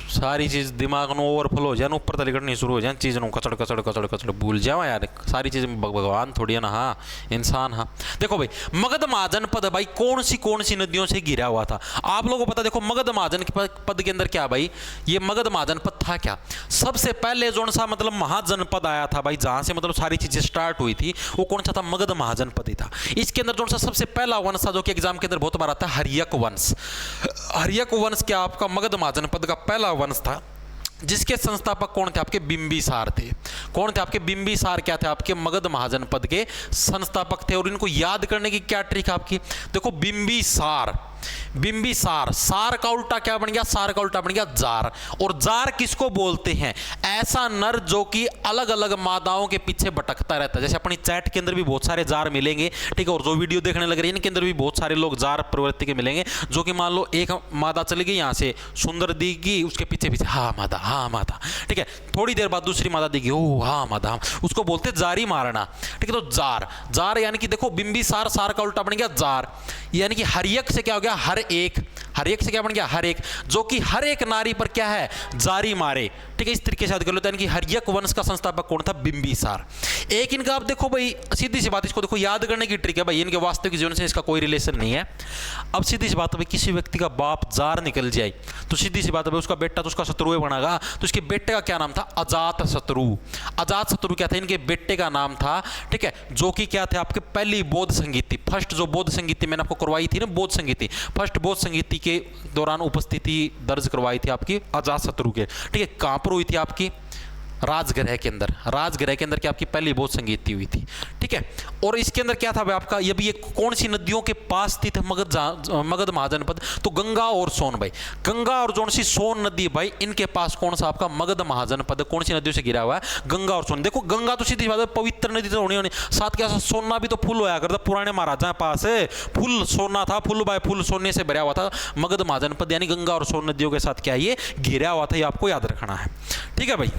सारी चीज़ दिमाग में ओवरफ्लो हो जाए, ऊपर तले करनी शुरू हो जाए, चीज़ ਨੂੰ कचड़ कचड़ कचड़ कचड़ भूल जाओ यार। सारी चीज़ भगवान थोड़ी है ना, हाँ इंसान। हाँ देखो भाई, मगध महाजनपद भाई कौन सी नदियों से घिरा हुआ था? आप लोगों को पता, देखो मगध महाजनपद के अंदर क्या भाई, ये मगध महाजनपद था क्या? सबसे पहले जो सा मतलब महाजनपद आया था भाई, जहाँ से मतलब सारी चीज़ें स्टार्ट हुई थी, वो कौन सा था? मगध महाजनपद ही था। इसके अंदर जो सा सबसे पहला वंश था जो कि एग्जाम के अंदर बहुत बार आता है, हर्यक वंश। हर्यक वंश क्या आपका मगध महाजनपद का पहला वंश था, जिसके संस्थापक कौन थे? आपके बिंबिसार थे। कौन थे आपके? बिंबिसार क्या थे? आपके मगध महाजनपद के संस्थापक थे। और इनको याद करने की क्या ट्रिक है आपकी? देखो बिंबिसार, सार का उल्टा क्या बन गया? सार का उल्टा बन गया जार। और जार किसको बोलते हैं? ऐसा नर जो कि अलग अलग मादाओं के पीछे भटकता रहता है। जैसे अपनी चैट के अंदर भी बहुत सारे जार मिलेंगे, ठीक है। और जो वीडियो देखने लग रहे हैं इनके अंदर भी बहुत सारे लोग जार प्रवृत्ति के मिलेंगे, जो कि मान लो एक मादा चली गई यहाँ से, सुंदर दिखी, उसके पीछे पीछे हाँ मादा, ठीक है। थोड़ी देर बाद दूसरी मादा दिखी, ओ हाँ मादा, उसको बोलते जारी मारना, ठीक है। तो जार यानी कि देखो बिंबिसार, सार का उल्टा बन गया जार। यानी कि हर्यक से क्या हो गया? हर एक। हर्यक से क्या बन गया? हर एक, जो कि हर एक नारी पर क्या है? जारी मारे, ठीक है। इस तरीके से याद कर लो। यानी कि हर्यक वंश का संस्थापक कौन था? बिंबिसार। एक इनका आप देखो भाई, सीधी सी बात, इसको देखो याद करने की ट्रिक है भाई, इनके वास्तविक जीवन से इसका कोई रिलेशन नहीं है। अब सीधी सी बात है भाई, किसी व्यक्ति का बाप जार निकल जाए तो सीधी सी बात है भाई, उसका बेटा तो उसका शत्रु बनेगा। तो इसके बेटे का क्या नाम था? अजात शत्रु। अजात शत्रु क्या था? इनके बेटे का नाम था, ठीक है। जो कि क्या थे? आपके पहली बौद्ध संगीति, फर्स्ट जो बौद्ध संगीति मैंने आपको करवाई थी ना, बौद्ध संगीति, फर्स्ट बौद्ध संगीति के दौरान उपस्थिति दर्ज करवाई थी आपकी अजातशत्रु के, ठीक है। कहां पर हुई थी? आपकी राजगृह के अंदर। राजगृह के अंदर क्या आपकी पहली बौद्ध संगीति हुई थी, ठीक है। और इसके अंदर क्या था भाई आपका? ये भी कौन सी नदियों के पास स्थित है मगध महाजनपद? तो गंगा और सोन भाई, गंगा और जो सी सोन नदी भाई, इनके पास कौन सा आपका मगध महाजनपद कौन सी नदियों से घिरा हुआ है? गंगा और सोन। देखो गंगा तो सीधी बात है पवित्र नदी तो होनी, साथ क्या सोना भी तो फुल होया करता, पुराने महाराजा के पास फुल सोना था, फुल बाय फुल सोने से भरा हुआ था मगध महाजनपद। यानी गंगा और सोन नदियों के साथ क्या ये घिरा हुआ था, ये आपको याद रखना है, ठीक है भाई।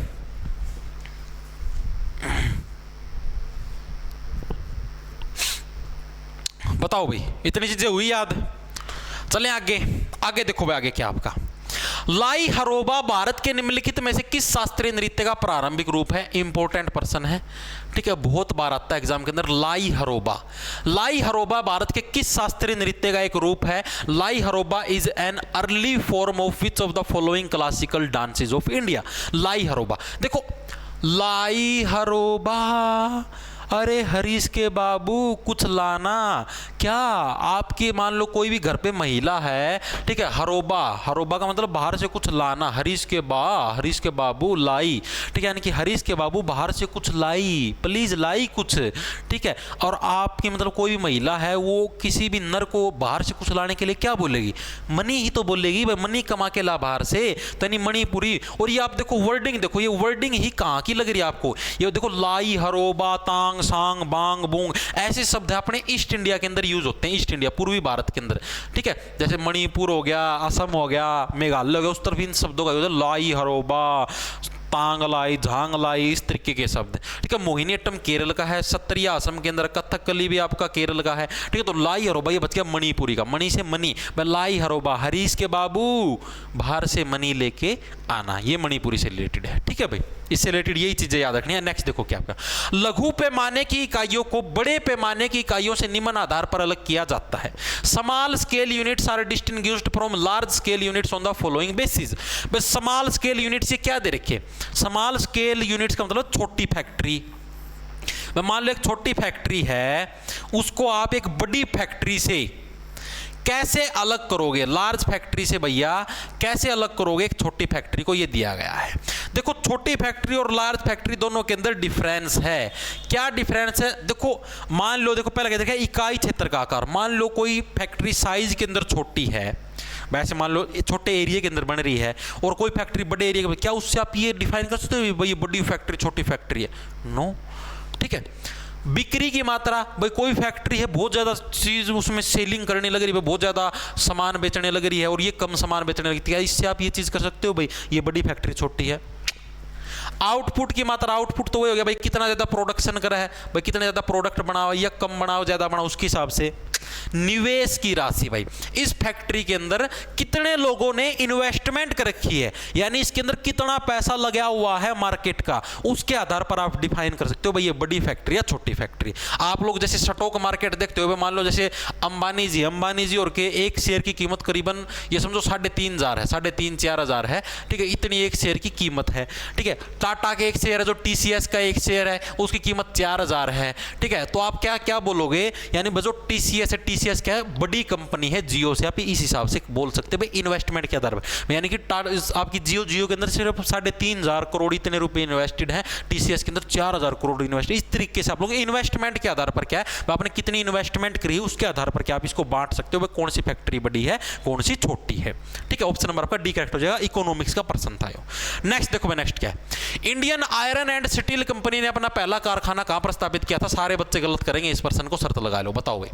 बताओ भाई, इतनी चीजें हुई याद? चलें आगे देखो भाई, आगे क्या आपका लाई हरोबा भारत के निम्नलिखित में से किस शास्त्रीय नृत्य का प्रारंभिक रूप है? इंपॉर्टेंट प्रश्न है, ठीक है, बहुत बार आता है एग्जाम के अंदर। लाई हरोबा भारत के किस शास्त्रीय नृत्य का एक रूप है? Lai Haraoba is an early form of which of the following classical dances of India? Lai Haraoba, देखो लाई हरोबा, अरे हरीश के बाबू कुछ लाना। क्या आपकी मान लो कोई भी घर पे महिला है, ठीक है, हरोबा का मतलब बाहर से कुछ लाना। हरीश के बाबू लाई, ठीक है, यानी कि हरीश के बाबू बाहर से कुछ लाई, प्लीज लाई कुछ, ठीक है। और आपकी मतलब कोई भी महिला है, वो किसी भी नर को बाहर से कुछ लाने के लिए क्या बोलेगी? मनी ही तो बोलेगी भाई, मनी कमा के ला बाहर से, तनी मणिपुरी। और ये आप देखो वर्डिंग, देखो ये वर्डिंग ही कहाँ की लग रही है आपको? ये देखो लाई हरोबा तांग तांग सांग बांग बूंग ऐसे शब्द है अपने ईस्ट इंडिया के अंदर यूज होते हैं, ईस्ट इंडिया पूर्वी भारत के अंदर, ठीक है। जैसे मणिपुर हो गया, असम हो गया, मेघालय हो गया, उस तरफ इन शब्दों का यूज है। लाई हरोबा, तांग लाई, झांग लाई, इस तरीके के शब्द, ठीक है। मोहिनीअट्टम केरल का है, सत्रिया असम के अंदर, कथकली भी आपका केरल का है, ठीक है। तो लाई हरोबा ये बच गया मणिपुरी का, मणि से मनी, लाई हरोबा, हरीश के बाबू बाहर से मनी लेके आना, ये मणिपुरी से रिलेटेड है, ठीक है भाई। इससे रिलेटेड यही चीजें याद रखनी है। नेक्स्ट देखो क्या आपका, लघु पैमाने की इकाइयों को बड़े पैमाने की इकाइयों से निम्न आधार पर अलग किया जाता है। Small scale units are distinguished from large scale units on the following basis. बस स्मॉल स्केल यूनिट्स ये क्या दे रखे, स्मॉल स्केल यूनिट्स का मतलब छोटी फैक्ट्री। मान लो एक छोटी फैक्ट्री है, उसको आप एक बड़ी फैक्ट्री से कैसे अलग करोगे, लार्ज फैक्ट्री से भैया कैसे अलग करोगे एक छोटी फैक्ट्री को, ये दिया गया है। देखो छोटी फैक्ट्री और लार्ज फैक्ट्री दोनों के अंदर डिफरेंस है। क्या डिफरेंस है, देखो मान लो, देखो पहले क्या देखा, इकाई क्षेत्र का आकार। मान लो कोई फैक्ट्री साइज के अंदर छोटी है, वैसे मान लो छोटे एरिया के अंदर बन रही है, और कोई फैक्ट्री बड़े एरिया के, क्या उससे आप ये डिफाइन कर सकते हो भाई ये बड़ी फैक्ट्री छोटी फैक्ट्री है? नो, ठीक है। बिक्री की मात्रा, भाई कोई फैक्ट्री है बहुत ज़्यादा चीज़ उसमें सेलिंग करने लग रही है, बहुत ज़्यादा सामान बेचने लग रही है, और ये कम सामान बेचने लगती है, इससे आप ये चीज़ कर सकते हो भाई ये बड़ी फैक्ट्री छोटी है। आउटपुट की मात्रा, आउटपुट तो वही हो गया भाई कितना ज़्यादा प्रोडक्शन करा है, भाई कितना ज़्यादा प्रोडक्ट बनाओ या कम बनाओ ज़्यादा बनाओ उसके हिसाब से। निवेश की राशि, भाई इस फैक्ट्री के अंदर कितने लोगों ने इन्वेस्टमेंट कर रखी है, यानी इसके अंदर कितना पैसा लगा हुआ है मार्केट का, उसके आधार पर आप डिफाइन कर सकते हो भाई ये बड़ी फैक्ट्री या छोटी फैक्ट्री। आप लोग जैसे स्टॉक मार्केट देखते हो, मान लो जैसे अंबानी जी और के एक शेयर की कीमत करीबन ये समझो 3,500 है, 3,500-4,000 है, ठीक है, इतनी एक शेयर की कीमत है, ठीक है। टाटा के एक शेयर है, जो टीसीएस का एक शेयर है, उसकी कीमत 4,000 है, ठीक है। तो आप क्या क्या बोलोगे, यानी जो टीसीएस क्या है, बड़ी कंपनी है जियो से, आप इस हिसाब से बोल सकते हैं भाई इन्वेस्टमेंट के आधार पर, यानी कि आपकी जियो के अंदर सिर्फ 3,500 करोड़ इतने रुपए इन्वेस्टेड है, टीसीएस के अंदर 4,000 करोड़ इन्वेस्ट। इस तरीके से आप लोग इन्वेस्टमेंट के आधार पर क्या है, आपने कितनी इन्वेस्टमेंट करी उसके आधार पर क्या आप इसको बांट सकते हो, कौन सी फैक्ट्री बड़ी है कौन सी छोटी है, ठीक है। ऑप्शन नंबर आपका डी करेक्ट हो जाएगा, इकोनॉमिक्स का प्रश्न था। नेक्स्ट देखो भाई, नेक्स्ट क्या है, Indian iron and steel company ने अपना पहला कारखाना कहां पर स्थापित किया था? सारे बच्चे गलत करेंगे, इस प्रश्न को शर्त लगा लो, बताओ भाई,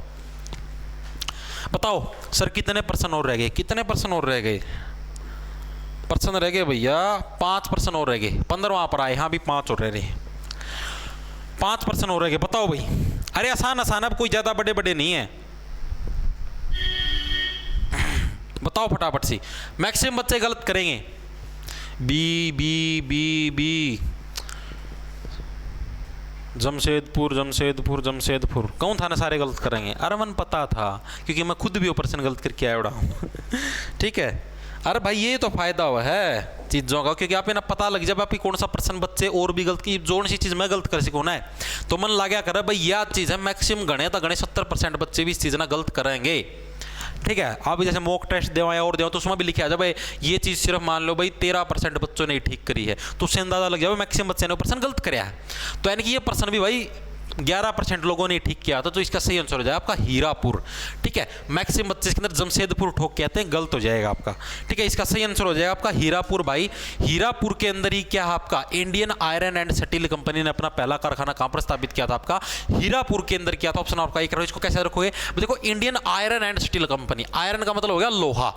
बताओ सर कितने पर्सन और रह गए, कितने पर्सन और रह गए, पर्सन रह गए भैया 5 पर्सन और रह गए, 15 वहां पर आए, हाँ भी 5 और रह रहे, 5 पर्सन और रह गए, बताओ भाई। अरे आसान आसान, अब कोई ज्यादा बड़े बड़े नहीं है, बताओ फटाफट से, मैक्सिमम बच्चे गलत करेंगे। B B B B Jamshedpur कौन था ना, सारे गलत करेंगे। अरे मन पता था क्योंकि मैं खुद भी ऑपरेशन गलत करके आया उड़ा हूँ ठीक है। अरे भाई ये तो फायदा हुआ है चीज़ों का, क्योंकि आप ना पता लग जाए आपकी कौन सा पर्सन बच्चे और भी गलत की जोन सी चीज़ मैं गलत कर सकूँ ना, तो मन लगा कर भाई यह चीज़ है, मैक्सिमम गणे तो गणे 70% बच्चे भी इस चीज़ ना गलत करेंगे, ठीक है। आप जैसे मॉक टेस्ट देवा या और देवा तो उसमें भी लिखा जाए भाई ये चीज़ सिर्फ मान लो भाई 13% बच्चों ने ठीक करी है, तो उससे अंदाजा लग जाए मैक्सिमम बच्चे ने पर्सन गलत कराया है, तो यानी कि ये पर्सन भी भाई 11% लोगों ने ठीक किया था, तो इसका सही आंसर हो जाएगा आपका हीरापुर, ठीक है। मैक्सिमम बच्चे इसके अंदर जमशेदपुर ठोक के आते हैं, गलत हो जाएगा आपका, ठीक है। इसका सही आंसर हो जाएगा आपका हीरापुर। भाई हीरापुर के अंदर ही क्या है आपका, Indian iron and steel company ने अपना पहला कारखाना कहां पर स्थापित किया था? आपका हीरापुर के अंदर किया था। ऑप्शन आपका एक रहो, इसको कैसे रखोगे, देखो Indian iron and steel company, iron का मतलब हो गया लोहा,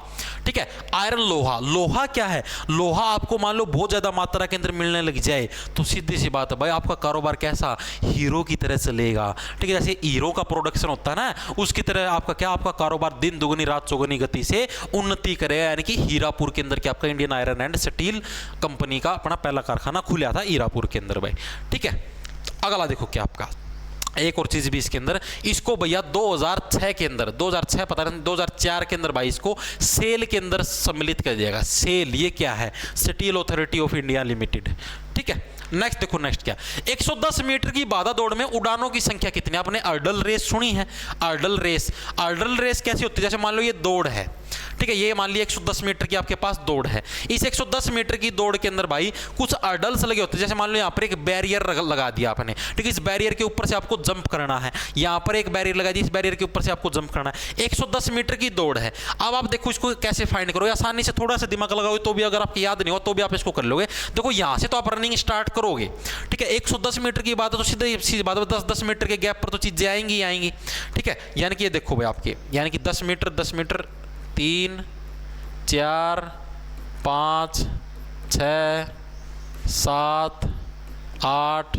ठीक है, आयरन लोहा। लोहा क्या है, लोहा आपको मान लो बहुत ज्यादा मात्रा के अंदर मिलने लग जाए तो सीधी सी बात है भाई आपका कारोबार कैसा हीरो की तरह चलेगा, ठीक है। जैसे हीरो का प्रोडक्शन होता है ना, उसकी तरह आपका क्या, आपका कारोबार दिन दुगनी रात चौगुनी गति से उन्नति करेगा, यानी कि हीरापुर के अंदर क्या आपका Indian iron and steel company का अपना पहला कारखाना खुला था हीरापुर के अंदर भाई, ठीक है। अगला देखो क्या आपका, एक और चीज भी इसके अंदर, इसको भैया 2006 के अंदर, 2006 पता नहीं 2004 के अंदर भाई इसको सेल के अंदर सम्मिलित कर दिया गया। सेल ये क्या है, steel authority of India limited, ठीक है। नेक्स्ट देखो, नेक्स्ट क्या, 110 मीटर की बाधा दौड़ में उड़ानों की संख्या कितनी? आपने अर्डल रेस सुनी है, अर्डल रेस, अर्डल रेस कैसी होती है, जैसे मान लो ये दौड़ है, ठीक है, ये मान लिया 110 मीटर की आपके पास दौड़ है, इस 110 मीटर की दौड़ के अंदर भाई कुछ अर्डल्स लगे होते हैं, जैसे मान लो यहाँ पर एक बैरियर लगा दिया आपने, ठीक है, इस बैरियर के ऊपर से आपको जंप करना है, यहाँ पर एक बैरियर लगा दी, इस बैरियर के ऊपर से आपको जंप करना है, 110 मीटर की दौड़ है। अब आप देखो इसको कैसे फाइंड करो, आसानी से थोड़ा सा दिमाग लगाओ तो भी, अगर आपको याद नहीं हो तो भी आप इसको कर लोगे। देखो यहाँ से तो आप रनिंग स्टार्ट करोगे, ठीक है। 110 मीटर की बात है तो सीधे सीधी बात है 10-10 मीटर के गैप पर तो चीजें आएंगी ही आएंगी, ठीक है। यानी कि ये देखो भाई आपके, यानी कि 10 मीटर 3 4 5 6 7 8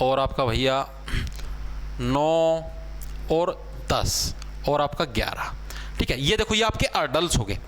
और आपका भैया 9 और 10 और आपका 11, ठीक है। ये देखो ये आपके अर्डल्स हो गए।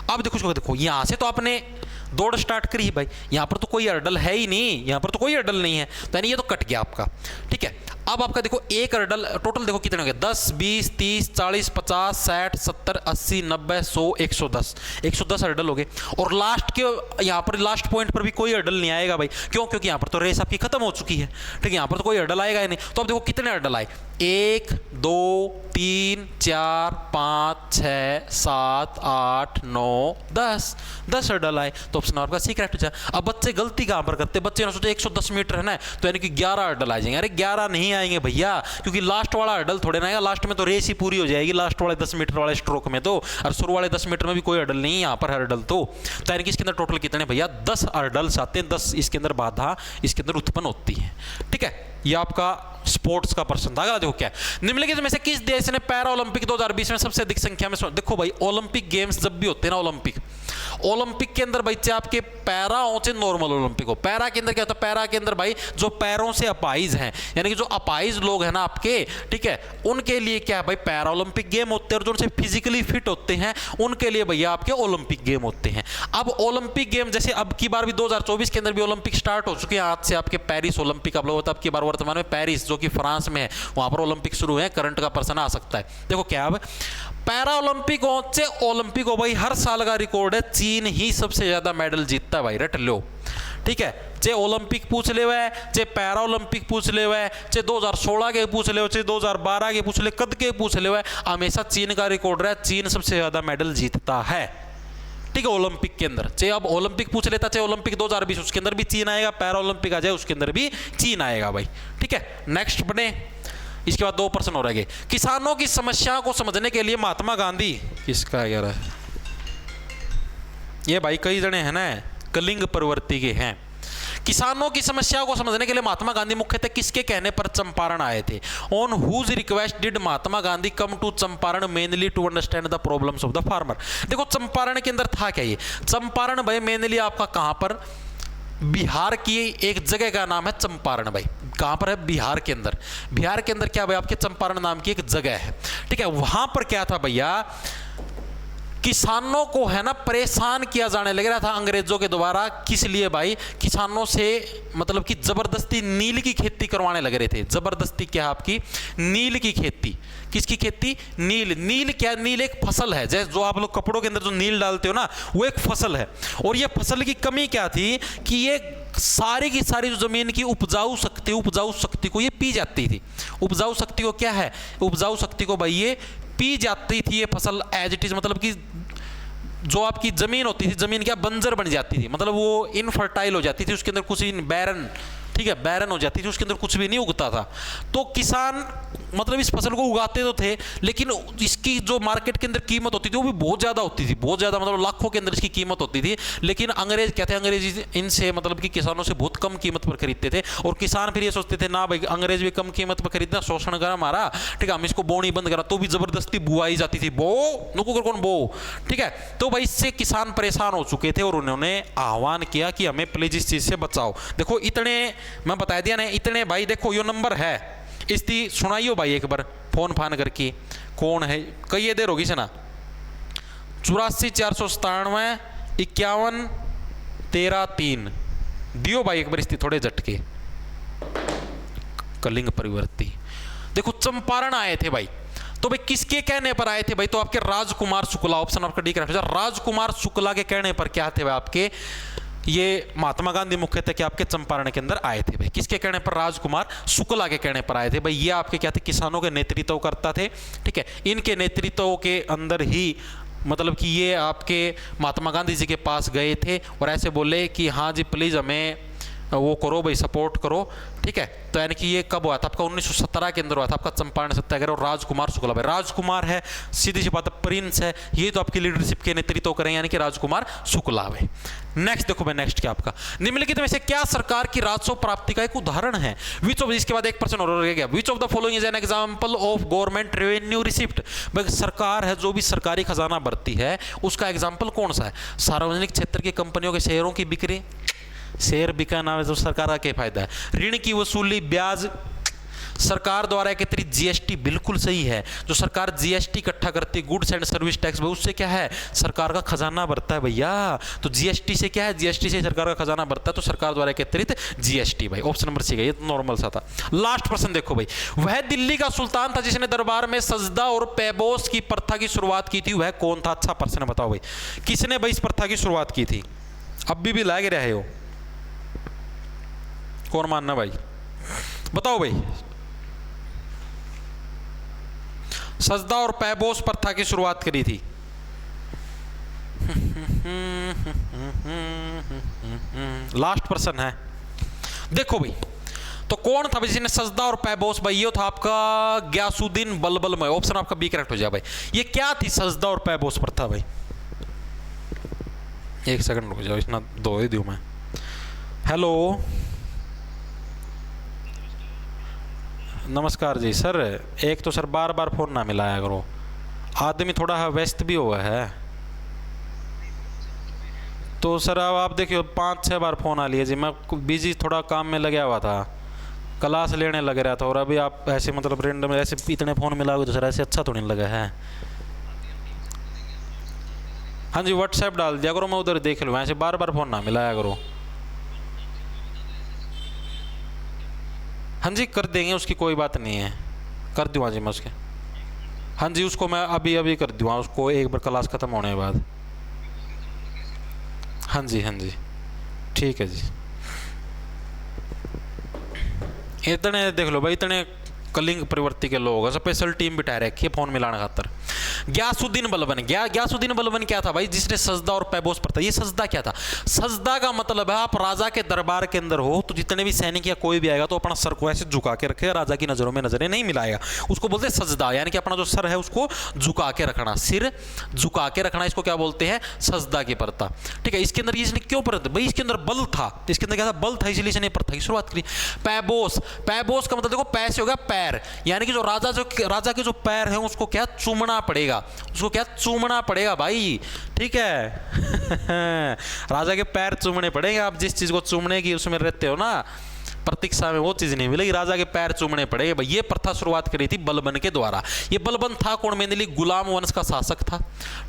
अब देखो यहां से तो आपने दौड़ स्टार्ट करी है भाई, यहां पर तो कोई अर्डल है ही नहीं, यहां पर तो कोई अर्डल नहीं है, तो यानी ये तो कट गया आपका, ठीक है। अब आपका देखो एक अर्डल टोटल देखो कितने हो गए, 10 20 30 40 50 60 70 80 90 100 110 अर्डल हो गए। और लास्ट के यहाँ पर लास्ट पॉइंट पर भी कोई अर्डल नहीं आएगा भाई, क्यों? क्योंकि यहाँ पर तो रेस आपकी खत्म हो चुकी है, ठीक है। यहाँ पर तो कोई अर्डल आएगा ही नहीं। तो अब देखो कितने अर्डल आए, 1 2 3 4 5 6 7 8 9 10 अर्डल आए। तो ऑप्शन आपका सी करेक्ट हो जाए। अब बच्चे गलती कहाँ पर करते, बच्चे ने सोचा 110 मीटर है ना, तो यानी कि 11 अर्डल आ जाएंगे। अरे 11 नहीं आएंगे भैया, क्योंकि लास्ट वाला अर्डल थोड़े ना आएगा, लास्ट में तो रेस ही पूरी हो जाएगी लास्ट वाले 10 मीटर वाले स्ट्रोक में तो, और शुरू वाले 10 मीटर में भी कोई अर्डल नहीं है, यहाँ पर अर्डल तो यानी कि इसके अंदर टोटल कितने भैया 10 अर्डल्स आते हैं, 10 इसके अंदर बाधा इसके अंदर उत्पन्न होती है, ठीक है। ये आपका स्पोर्ट्स का प्रश्न था। अगला देखो क्या है, निम्नलिखित में से किस देश ने पैरा ओलंपिक 2020 में सबसे अधिक संख्या में देखो भाई ओलंपिक गेम्स जब भी होते हैं ना, ओलंपिक के अंदर भाई चाहे आपके पैरा हो चाहे नॉर्मल ओलंपिक हो, पैरा के अंदर क्या होता है, पैरा के अंदर भाई जो पैरों से अपाइज हैं, यानी कि जो अपाइज लोग हैं ना आपके, ठीक है, उनके लिए क्या है भाई पैरा ओलंपिक गेम होते हैं, और जो उनसे फिजिकली फिट होते हैं उनके लिए भैया आपके ओलंपिक गेम होते हैं। अब ओलंपिक गेम जैसे अब की बार भी 2024 के अंदर भी ओलंपिक स्टार्ट हो चुके हैं, आज से आपके पेरिस ओलंपिक आप लोग होता है, अब की बार वर्तमान में पेरिस जो कि फ्रांस में है वहां पर ओलंपिक शुरू है, करंट का पर्सन आ सकता है। देखो क्या अब पैरा ओलंपिक हो चाहे ओलंपिक हो भाई, हर साल का रिकॉर्ड है चीन ही सबसे ज्यादा मेडल जीतता है भाई, रट लो, ठीक है। चाहे ओलंपिक पूछ ले हुआ है, चाहे पैरा ओलंपिक पूछ ले हुआ है, चाहे 2016 के पूछ ले, चाहे 2012 के पूछ ले, कद के पूछ ले हुआ है, हमेशा चीन का रिकॉर्ड रहा है, चीन सबसे ज्यादा मेडल जीतता है, ठीक है, ओलंपिक के अंदर। चाहे अब ओलंपिक पूछ लेता, चाहे ओलंपिक 2020 उसके अंदर भी चीन आएगा, पैरा ओलंपिक आ जाए उसके अंदर भी चीन आएगा भाई, ठीक है। नेक्स्ट बने, इसके बाद 2 प्रश्न हो रहे। किसानों की समस्याओं को समझने के लिए महात्मा गांधी, किसका है यार ये भाई, कई जने हैं ना कलिंग प्रवृत्ति के हैं। किसानों की समस्याओं को समझने के लिए महात्मा गांधी मुख्यतः किसके कहने पर चंपारण आए थे? On whose request did Mahatma Gandhi come to Champaran mainly to understand the problems of the farmer. देखो चंपारण के अंदर था क्या, ये चंपारण भाई मेनली आपका कहां पर, बिहार की एक जगह का नाम है चंपारण भाई, कहां पर है, बिहार के अंदर। बिहार के अंदर क्या भाई आपके चंपारण नाम की एक जगह है, ठीक है। वहां पर क्या था भैया, किसानों को है ना परेशान किया जाने लग रहा था अंग्रेजों के द्वारा, किस लिए भाई, किसानों से मतलब कि जबरदस्ती नील की खेती करवाने लग रहे थे। जबरदस्ती क्या आपकी, नील की खेती, किसकी खेती, नील क्या, नील एक फसल है, जैसे जो आप लोग कपड़ों के अंदर जो नील डालते हो ना, वो एक फसल है। और ये फसल की कमी क्या थी कि ये सारी की सारी जो जमीन की उपजाऊ शक्ति को ये पी जाती थी। उपजाऊ शक्ति को क्या है, उपजाऊ शक्ति को भाई ये पी जाती थी ये फसल एज इट इज, मतलब कि जो आपकी जमीन होती थी, जमीन क्या बंजर बन जाती थी, मतलब वो इनफर्टाइल हो जाती थी, उसके अंदर कुछ बैरन, ठीक है, बैरन हो जाती थी, उसके अंदर कुछ भी नहीं उगता था। तो किसान मतलब इस फसल को उगाते तो थे, लेकिन इसकी जो मार्केट के अंदर कीमत होती थी वो भी बहुत ज़्यादा होती थी, बहुत ज़्यादा, मतलब लाखों के अंदर इसकी कीमत होती थी। लेकिन अंग्रेज कहते हैं, अंग्रेज इनसे मतलब कि किसानों से बहुत कम कीमत पर खरीदते थे, और किसान फिर ये सोचते थे ना भाई अंग्रेज भी कम कीमत पर खरीदना, शोषण करा हमारा, ठीक है, हम इसको बोनी बंद करा, तो भी जबरदस्ती बुआई जाती थी, बो नुको कौन बो, ठीक है। तो भाई इससे किसान परेशान हो चुके थे, और उन्होंने आह्वान किया कि हमें प्लीज इस चीज़ से बचाओ। देखो इतने मैं बता दिया ना, इतने भाई देखो ये नंबर है, इसकी सुनाइयो भाई एक बार फोन फान करके, कौन है, कई देर होगी से ना, 84 497 51 13 3 दियो भाई एक बार इसकी थोड़े झटके। कलिंग प्रवृत्ति, देखो चंपारण आए थे भाई, तो भाई किसके कहने पर आए थे भाई, तो आपके राजकुमार शुक्ला, ऑप्शन आपका डी करेक्ट। राजकुमार शुक्ला के कहने पर क्या थे भाई आपके, ये महात्मा गांधी मुख्यतः कि आपके चंपारण के अंदर आए थे भाई, किसके कहने पर, राजकुमार शुक्ला के कहने पर आए थे भाई। ये आपके क्या थे, किसानों के नेतृत्व करता थे, ठीक है। इनके नेतृत्व के अंदर ही मतलब कि ये आपके महात्मा गांधी जी के पास गए थे और ऐसे बोले कि हाँ जी प्लीज हमें वो करो भाई, सपोर्ट करो, ठीक है। तो यानी कि ये कब हुआ था आपका 1917 के अंदर हुआ था आपका चंपारण सत्याग्रह, और राजकुमार शुक्ला भाई, राजकुमार है सीधी सी बात है, प्रिंस है, ये तो आपकी लीडरशिप के नेतृत्व करें यानी कि राजकुमार शुक्ला भाई। नेक्स्ट देखो भाई, नेक्स्ट क्या आपका, निम्नलिखित में से क्या सरकार की राजस्व प्राप्ति का एक उदाहरण है? विच ऑफ, इसके बाद एक पर्सन और रह गया, विच of the following is an example of government revenue receipt. भाई सरकार है जो भी सरकारी खजाना भरती है उसका एग्जाम्पल कौन सा है? सार्वजनिक क्षेत्र की कंपनियों के शेयरों की बिक्री, शेयर बिका ना तो सरकार का क्या फायदा है? ऋण की वसूली, ब्याज, सरकार द्वारा एकत्रित जीएसटी, बिल्कुल सही है, जो सरकार जीएसटी इकट्ठा करती है, गुड्स एंड सर्विस टैक्स, भाई उससे क्या है? सरकार का खजाना बढ़ता है भैया। तो जीएसटी से क्या है? जीएसटी से सरकार का खजाना बढ़ता है, तो सरकार द्वारा एकत्रित जीएसटी भाई। ऑप्शन नंबर सी का, ये तो नॉर्मल सा था। लास्ट प्रश्न देखो भाई, वह दिल्ली का सुल्तान था जिसने दरबार में सजदा और पैबोस की प्रथा की शुरुआत की थी, वह कौन था? अच्छा प्रश्न बताओ भाई, किसने भाई इस प्रथा की शुरुआत की थी? अब भी लाग रहे हो, कौन मानना भाई, बताओ भाई। सजदा और पैबोस प्रथा की शुरुआत करी थी। लास्ट प्रश्न है, देखो भाई, तो कौन था भाई जिसने सजदा और पैबोस? भाई ये था आपका गयासुद्दीन बलबलमय, ऑप्शन आपका बी करेक्ट हो जाए भाई। ये क्या थी सजदा और पैबोस प्रथा भाई? एक सेकंड रुक जाओ, इतना दो ही दूं मैं। हेलो, नमस्कार जी सर। एक तो सर बार बार फोन ना मिलाया करो, आदमी थोड़ा व्यस्त भी हुआ है। तो सर अब आप देखिए 5-6 बार फोन आ लिए जी, मैं बिजी थोड़ा काम में लगा हुआ था, क्लास लेने लग रहा था, और अभी आप ऐसे मतलब रेंडम ऐसे इतने फ़ोन मिलाओगे तो सर ऐसे अच्छा तो नहीं लगा है। हाँ जी, व्हाट्सएप डाल दिया करो, मैं उधर देख लूँ, ऐसे बार बार फ़ोन ना मिलाया करो। हाँ जी कर देंगे, उसकी कोई बात नहीं है, कर दूँगा जी मैं उसके। हाँ जी उसको मैं अभी अभी कर दूँगा उसको, एक बार क्लास ख़त्म होने के बाद। हाँ जी हाँ जी ठीक है जी। इतने देख लो भाई, इतने कलिंग प्रवृत्ति के लोग स्पेशल टीम बिठा रखी है फोन मिलाने खातर। गयासुद्दीन बलबन, गयासुद्दीन बलबन क्या था भाई? जिसने सजदा और पैबोस प्रथा। ये सजदा क्या था? सजदा का मतलब है आप राजा के दरबार के अंदर हो तो जितने भी सैनिक या कोई भी आएगा तो अपना सर को ऐसे झुका के रखेगा, राजा की नजरों में नजरें नहीं मिलाएगा, उसको बोलते हैं सजदा। यानी कि अपना जो सर है उसको झुका के रखना, सिर झुका के रखना, इसको क्या बोलते हैं? सजदा की प्रथा। ठीक है, इसके अंदर इसने क्यों प्रथा भाई? इसके अंदर बल था, इसके अंदर क्या था? बल था, इसलिए इसने प्रथा की शुरुआत करी। पैबोस, पैबोस का मतलब देखो पैसे हो गया पैर, यानी कि जो राजा के जो पैर हैं उसको क्या चूमना पड़ेगा, उसको क्या चूमना पड़ेगा भाई। ठीक है राजा के पैर चूमने पड़ेंगे। आप जिस चीज को चूमने की उसमें रहते हो ना प्रतीक्षा में, वो चीज नहीं मिलेगी, राजा के पैर चूमने पड़ेंगे भाई। ये प्रथा शुरुआत करी थी बलबन के द्वारा। ये बलबन था कौन? मेनली गुलाम वंश का शासक था।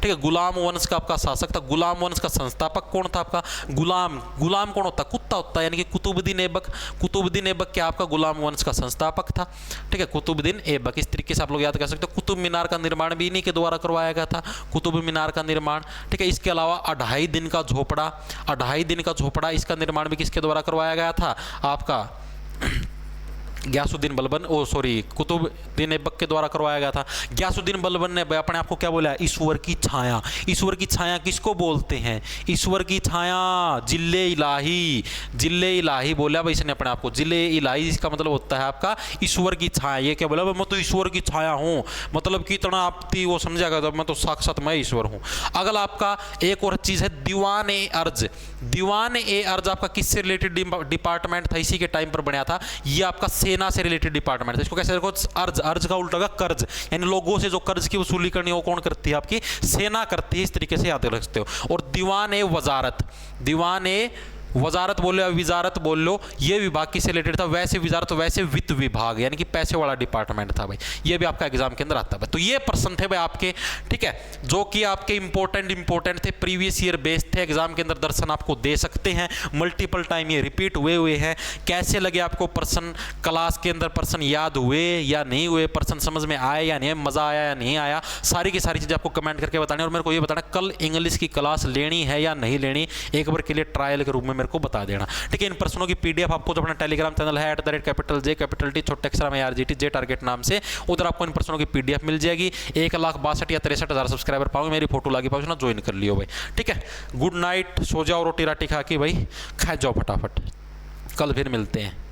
ठीक है, गुलाम वंश का आपका शासक था। गुलाम वंश का संस्थापक कौन था आपका? गुलाम। गुलाम कौन होता? कुत्ता होता है, यानी कि कुतुबुद्दीन ऐबक। कुतुबुद्दीन ऐबक क्या आपका गुलाम वंश का संस्थापक था। ठीक है, कुतुबुद्दीन ऐबक। इस तरीके से आप लोग याद कर सकते हो। कुतुब मीनार का निर्माण भी इन्हीं के द्वारा करवाया गया था, कुतुब मीनार का निर्माण। ठीक है, इसके अलावा 2.5 दिन का झोपड़ा, 2.5 दिन का झोपड़ा, इसका निर्माण भी किसके द्वारा करवाया गया था? आपका गयासुद्दीन बलबन, ओ सॉरी कुतुबुद्दीन ऐबक के द्वारा करवाया गया था। गयासुद्दीन बलबन ने अपने आप को क्या बोला? ईश्वर की छाया। ईश्वर की छाया किसको बोलते हैं? ईश्वर की छाया, जिले इलाही, जिले इलाही बोला भाई इसने अपने आप को। जिले इलाही इसका मतलब होता है आपका ईश्वर की छाया। ये क्या बोला? मैं तो ईश्वर की छाया हूँ, मतलब कि इतना आपकी वो समझा गया, मैं तो साक्षात मैं ईश्वर हूँ। अगला आपका एक और चीज़ है दीवान ए अर्ज। दीवान ए अर्ज आपका किससे रिलेटेड डिपार्टमेंट था? इसी के टाइम पर बना था। ये आपका सेना से रिलेटेड डिपार्टमेंट है। इसको कैसे देखो? अर्ज, अर्ज का उल्टा का कर्ज, यानी लोगों से जो कर्ज की वसूली करनी है वो कौन करती है? आपकी सेना करती है। इस तरीके से याद रख सकते हो। और दीवान ए वजारत, दीवान ए वजारत बोल लो या विजारत बोल लो, ये विभाग किससे रिलेटेड था? वैसे विजारत, वैसे वित्त विभाग, यानी कि पैसे वाला डिपार्टमेंट था भाई। ये भी आपका एग्जाम के अंदर आता है। तो ये प्रश्न थे भाई आपके, ठीक है, जो कि आपके इंपॉर्टेंट थे, प्रीवियस ईयर बेस्ड थे, एग्जाम के अंदर दर्शन आपको दे सकते हैं। मल्टीपल टाइम ये रिपीट हुए हैं। कैसे लगे आपको प्रश्न? क्लास के अंदर प्रश्न याद हुए या नहीं हुए? प्रश्न समझ में आए या नहीं? मजा आया या नहीं आया? सारी की सारी चीजें आपको कमेंट करके बतानी, और मेरे को ये बताना कल इंग्लिश की क्लास लेनी है या नहीं लेनी, एक बार के लिए ट्रायल के रूप में मेरे को बता देना। ठीक है, इन प्रश्नों की पीडीएफ आपको जो अपना टेलीग्राम चैनल है @J छोटे अक्षर में RGT J टारगेट नाम से, उधर आपको इन प्रश्नों की पीडीएफ मिल जाएगी। 1,62,000 या 63,000 सब्सक्राइबर पाओगे, मेरी फोटो लगी पाओगे ना, ज्वाइन कर लियो भाई। ठीक है, गुड नाइट, सो जाओ, रोटी राटी खा के भाई खा जाओ फटाफट। कल फिर मिलते हैं।